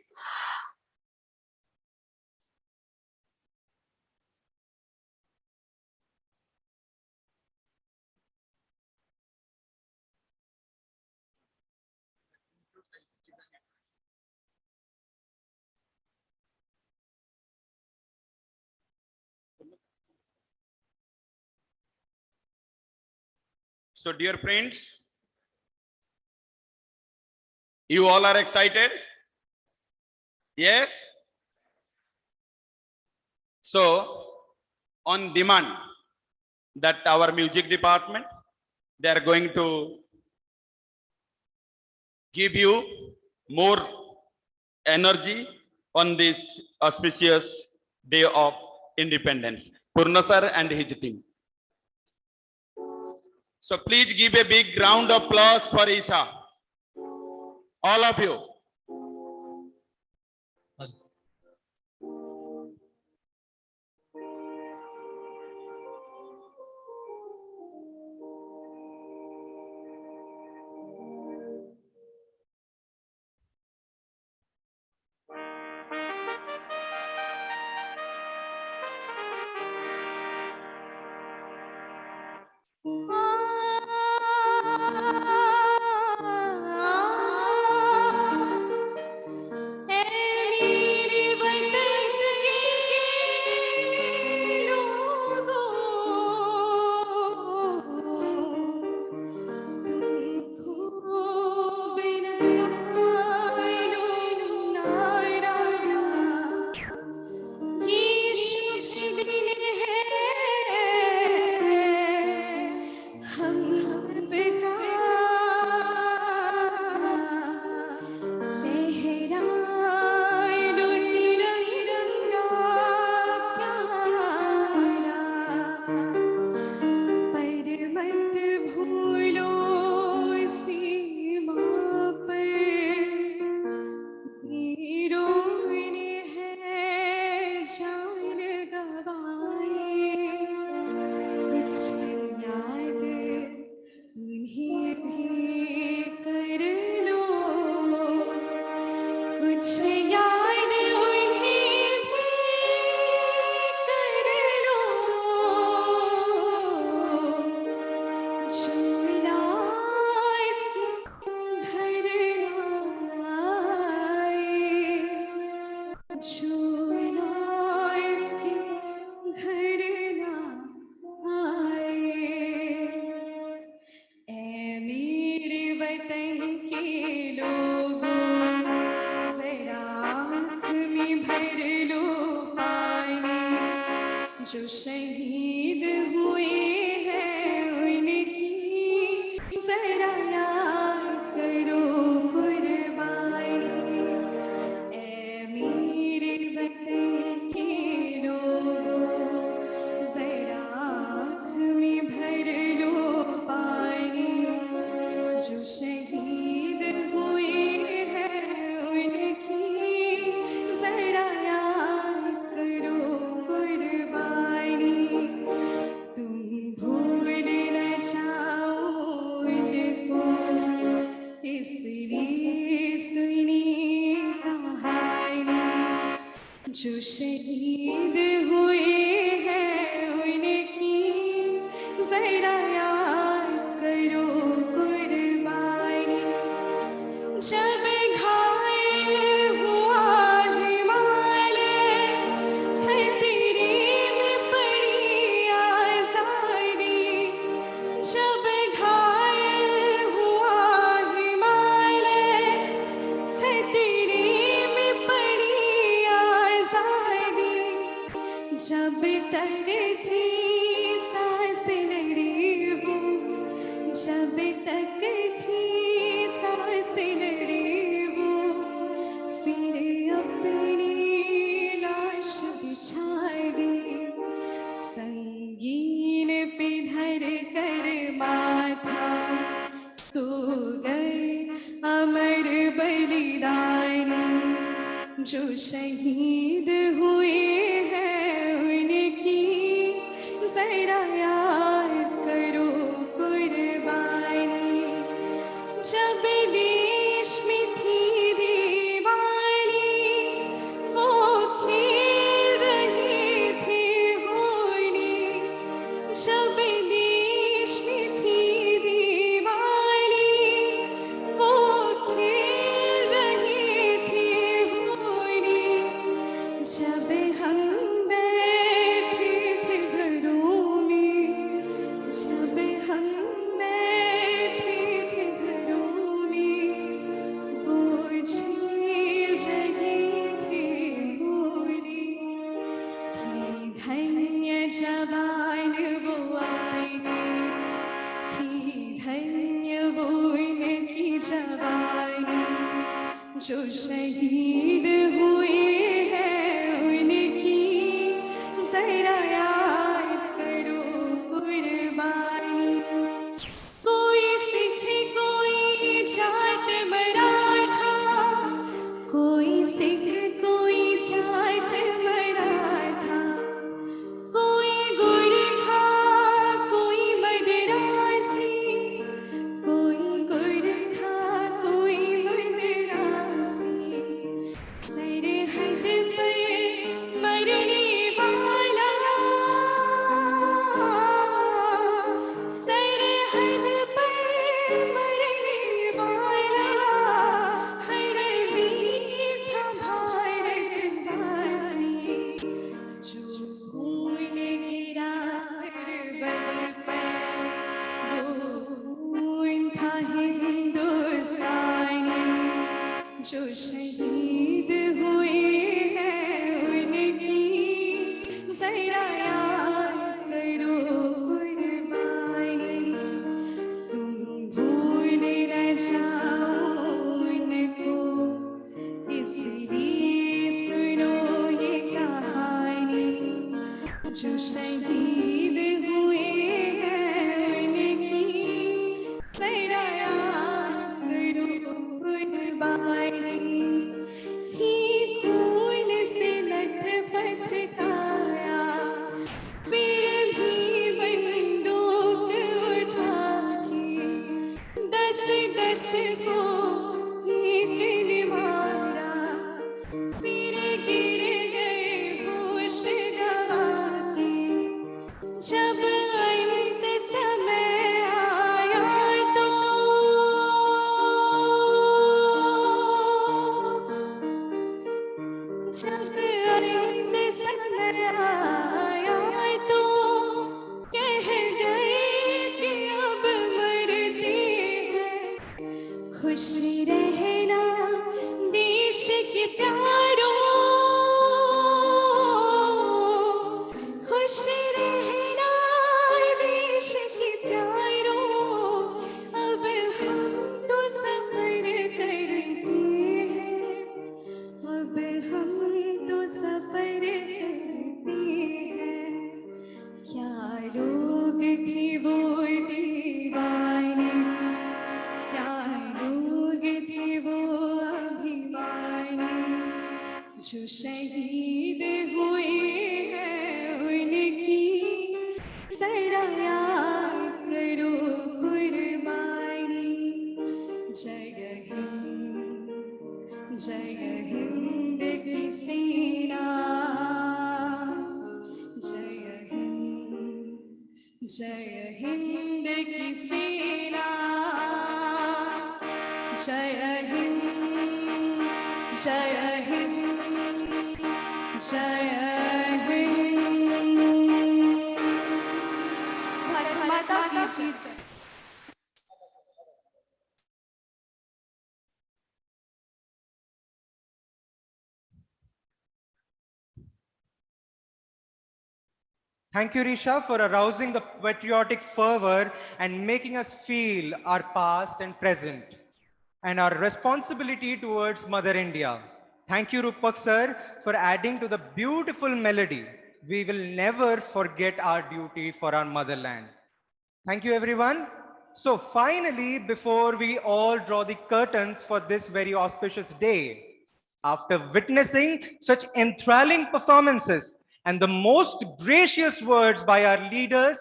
So dear friends, you all are excited? Yes? So on demand that our music department, they are going to give you more energy on this auspicious day of independence. Purna sir and his team. So please give a big round of applause for Isa. All of you. शहीद हुए हैं उनकी जरा याद करो कुर्बानी। जब घायल हुआ हिमालय खतरे में पड़ी आजादी। जब घायल हुआ हिमालय खतरे में पड़ी आजादी। जब तक थी सांस लड़ी वो, जब तक थी सांस लड़ी वो, फिर अपनी लाश बिछा दी। संगीन पे धर कर माथा सो गए अमर बलिदानी। जो शहीद हुए हैं उनकी जरा याद करो कुर्बानी। जब देश में थी दीवानी वो खेल रहे थे होली। जब देश में थी दीवानी वो खेल रहे थे होली। जब हम बैठे थे घरों में, जब हम बैठे थे घरों में, वो झेल रहे थे होली। थी धन्य जवान वो अपने, थी धन्य वो उनकी जवानी। जो शहीद हुए हैं उनकी जरा याद करो कुर्बानी। कोई सिख कोई जाट मराठा, कोई सिख कोई जाट मराठा, कोई गोरखा कोई मद्रासी, कोई गोरखा कोई मद्रासी। सरहद पर मरने वाला, सरहद पर मरने वाला, हर वीर था भारतवासी। जो खून गिरा पर्वत पर वो खून था हिंदुस्तानी। जो शहीद हुए हैं उनकी जरा याद करो कुर्बानी। तुम भूल न जाओ उनको इसलिए सुनो ये कहानी। जो शहीद हुए हैं उनकी जरा याद करो कुर्बानी। थी खून से लथपथ काया, फिर भी बंदूक उठा के 10-10 को एक ने मारा। फिर गिर गए होश गवा के। जब अंत समय आया तो जब अंत समय आया तो कह गए कि अब मरते हैं। खुश रहना देश के प्यारों, खुश रहना देश के प्यारों। अब हम तो सफर करते हैं, अब हम तो सफर करते हैं। क्या लोग थे वो दीवाने, क्या लोग थे वो अभिमानी। जो शहीद हुए हैं उनकी जरा याद करो कुर्बानी। जय हिंद, जय हिंद की सेना। जय हिंद की सेना, जय हिंद, जय हिंद, जय हिंद। भारत माता की जय। Thank you, Risha, for arousing the patriotic fervor and making us feel our past and present and our responsibility towards Mother India. Thank you, Rupak sir, for adding to the beautiful melody. We will never forget our duty for our motherland. Thank you, everyone. So finally, before we all draw the curtains for this very auspicious day, after witnessing such enthralling performances and the most gracious words by our leaders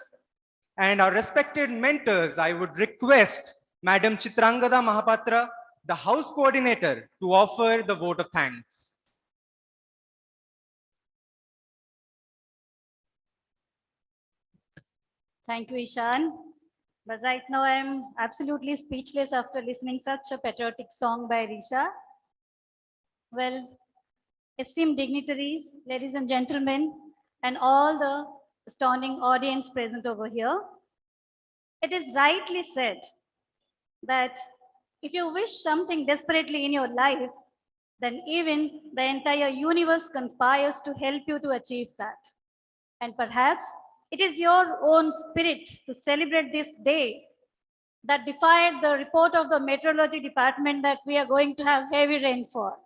and our respected mentors, I would request Madam Chitrangada Mahapatra, the House Coordinator, to offer the vote of thanks. Thank you, Ishan. But right now I'm absolutely speechless after listening such a patriotic song by Risha. Well, esteemed dignitaries, ladies and gentlemen, and all the astounding audience present over here, it is rightly said that if you wish something desperately in your life, then even the entire universe conspires to help you to achieve that. And perhaps it is your own spirit to celebrate this day that defied the report of the meteorology department that we are going to have heavy rainfall.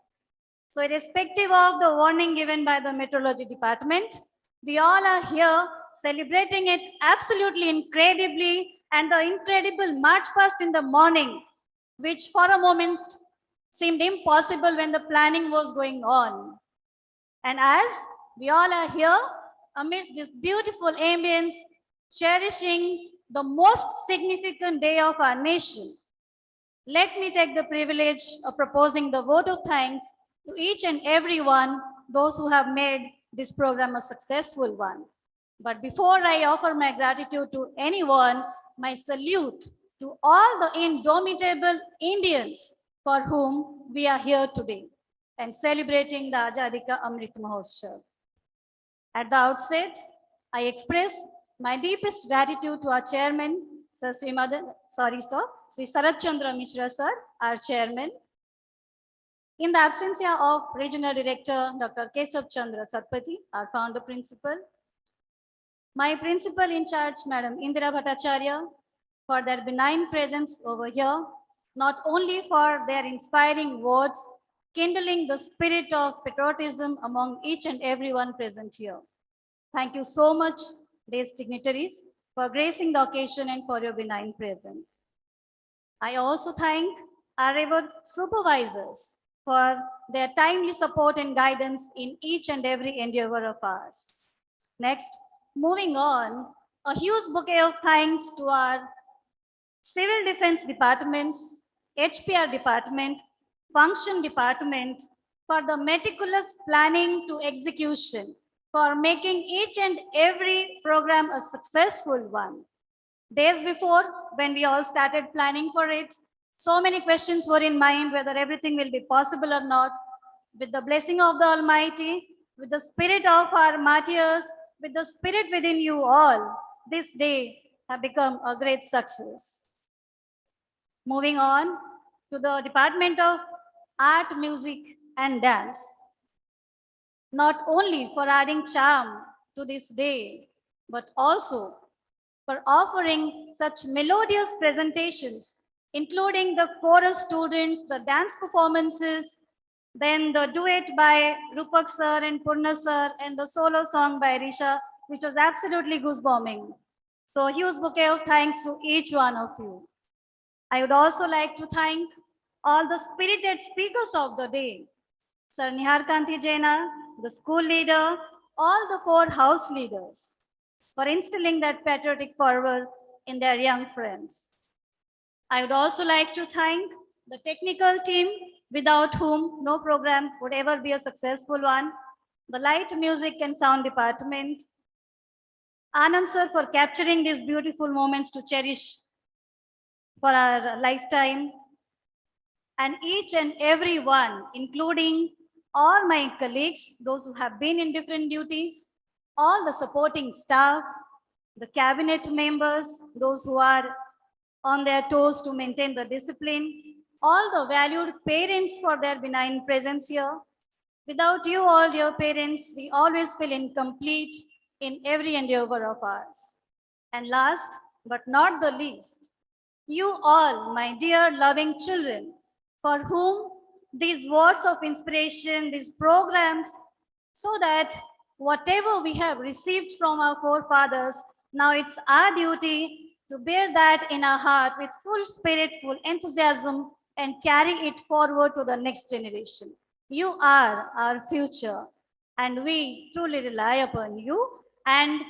So irrespective of the warning given by the meteorology department, we all are here celebrating it absolutely incredibly, and the incredible march past in the morning, which for a moment seemed impossible when the planning was going on. And as we all are here amidst this beautiful ambience, cherishing the most significant day of our nation, let me take the privilege of proposing the vote of thanks to each and every one, those who have made this program a successful one. But before I offer my gratitude to anyone, my salute to all the indomitable Indians for whom we are here today and celebrating the Azadi Ka Amrit Mahotsav. At the outset, I express my deepest gratitude to our chairman, Sir Sri Sarat Chandra Mishra sir, our chairman. In the absence of Regional Director Dr. Kesav Chandra Satpathy, our founder principal, my principal in charge, Madam Indira Bhattacharya, for their benign presence over here, not only for their inspiring words, kindling the spirit of patriotism among each and everyone present here. Thank you so much, these dignitaries, for gracing the occasion and for your benign presence. I also thank our revered supervisors for their timely support and guidance in each and every endeavor of ours. Next, moving on, a huge bouquet of thanks to our Civil Defense Departments, HPR Department, Function Department for the meticulous planning to execution, for making each and every program a successful one. Days before, when we all started planning for it, so many questions were in mind whether everything will be possible or not. With the blessing of the Almighty, with the spirit of our martyrs, with the spirit within you all, this day have become a great success. Moving on to the Department of Art, Music and Dance. Not only for adding charm to this day, but also for offering such melodious presentations, including the chorus students, the dance performances, then the duet by Rupak sir and Purna sir, and the solo song by Risha, which was absolutely goosebombing. So a huge bouquet of thanks to each one of you. I would also like to thank all the spirited speakers of the day. Sir Nihar Kanti Jaina, the school leader, all the 4 house leaders, for instilling that patriotic fervor in their young friends. I would also like to thank the technical team, without whom no program would ever be a successful one, the light, music and sound department, Anand sir for capturing these beautiful moments to cherish for our lifetime. And each and every one, including all my colleagues, those who have been in different duties, all the supporting staff, the cabinet members, those who are on their toes to maintain the discipline, all the valued parents for their benign presence here. Without you all, dear parents, we always feel incomplete in every endeavor of ours. And last but not the least, you all, my dear loving children, for whom these words of inspiration, these programs, so that whatever we have received from our forefathers, now it's our duty to bear that in our heart with full spirit, full enthusiasm, and carry it forward to the next generation. You are our future, and we truly rely upon you. And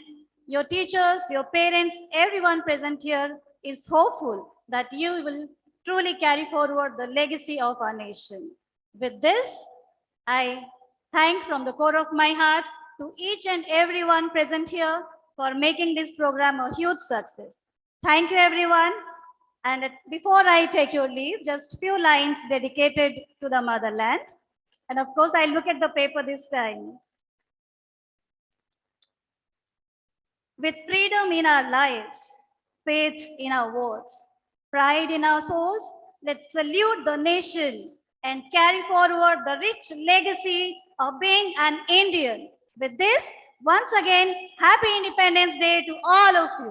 your teachers, your parents, everyone present here is hopeful that you will truly carry forward the legacy of our nation. With this, I thank from the core of my heart to each and everyone present here for making this program a huge success. Thank you, everyone. And before I take your leave, just few lines dedicated to the motherland. And of course, I look at the paper this time. With freedom in our lives, faith in our words, pride in our souls, let's salute the nation and carry forward the rich legacy of being an Indian. With this, once again, happy Independence Day to all of you.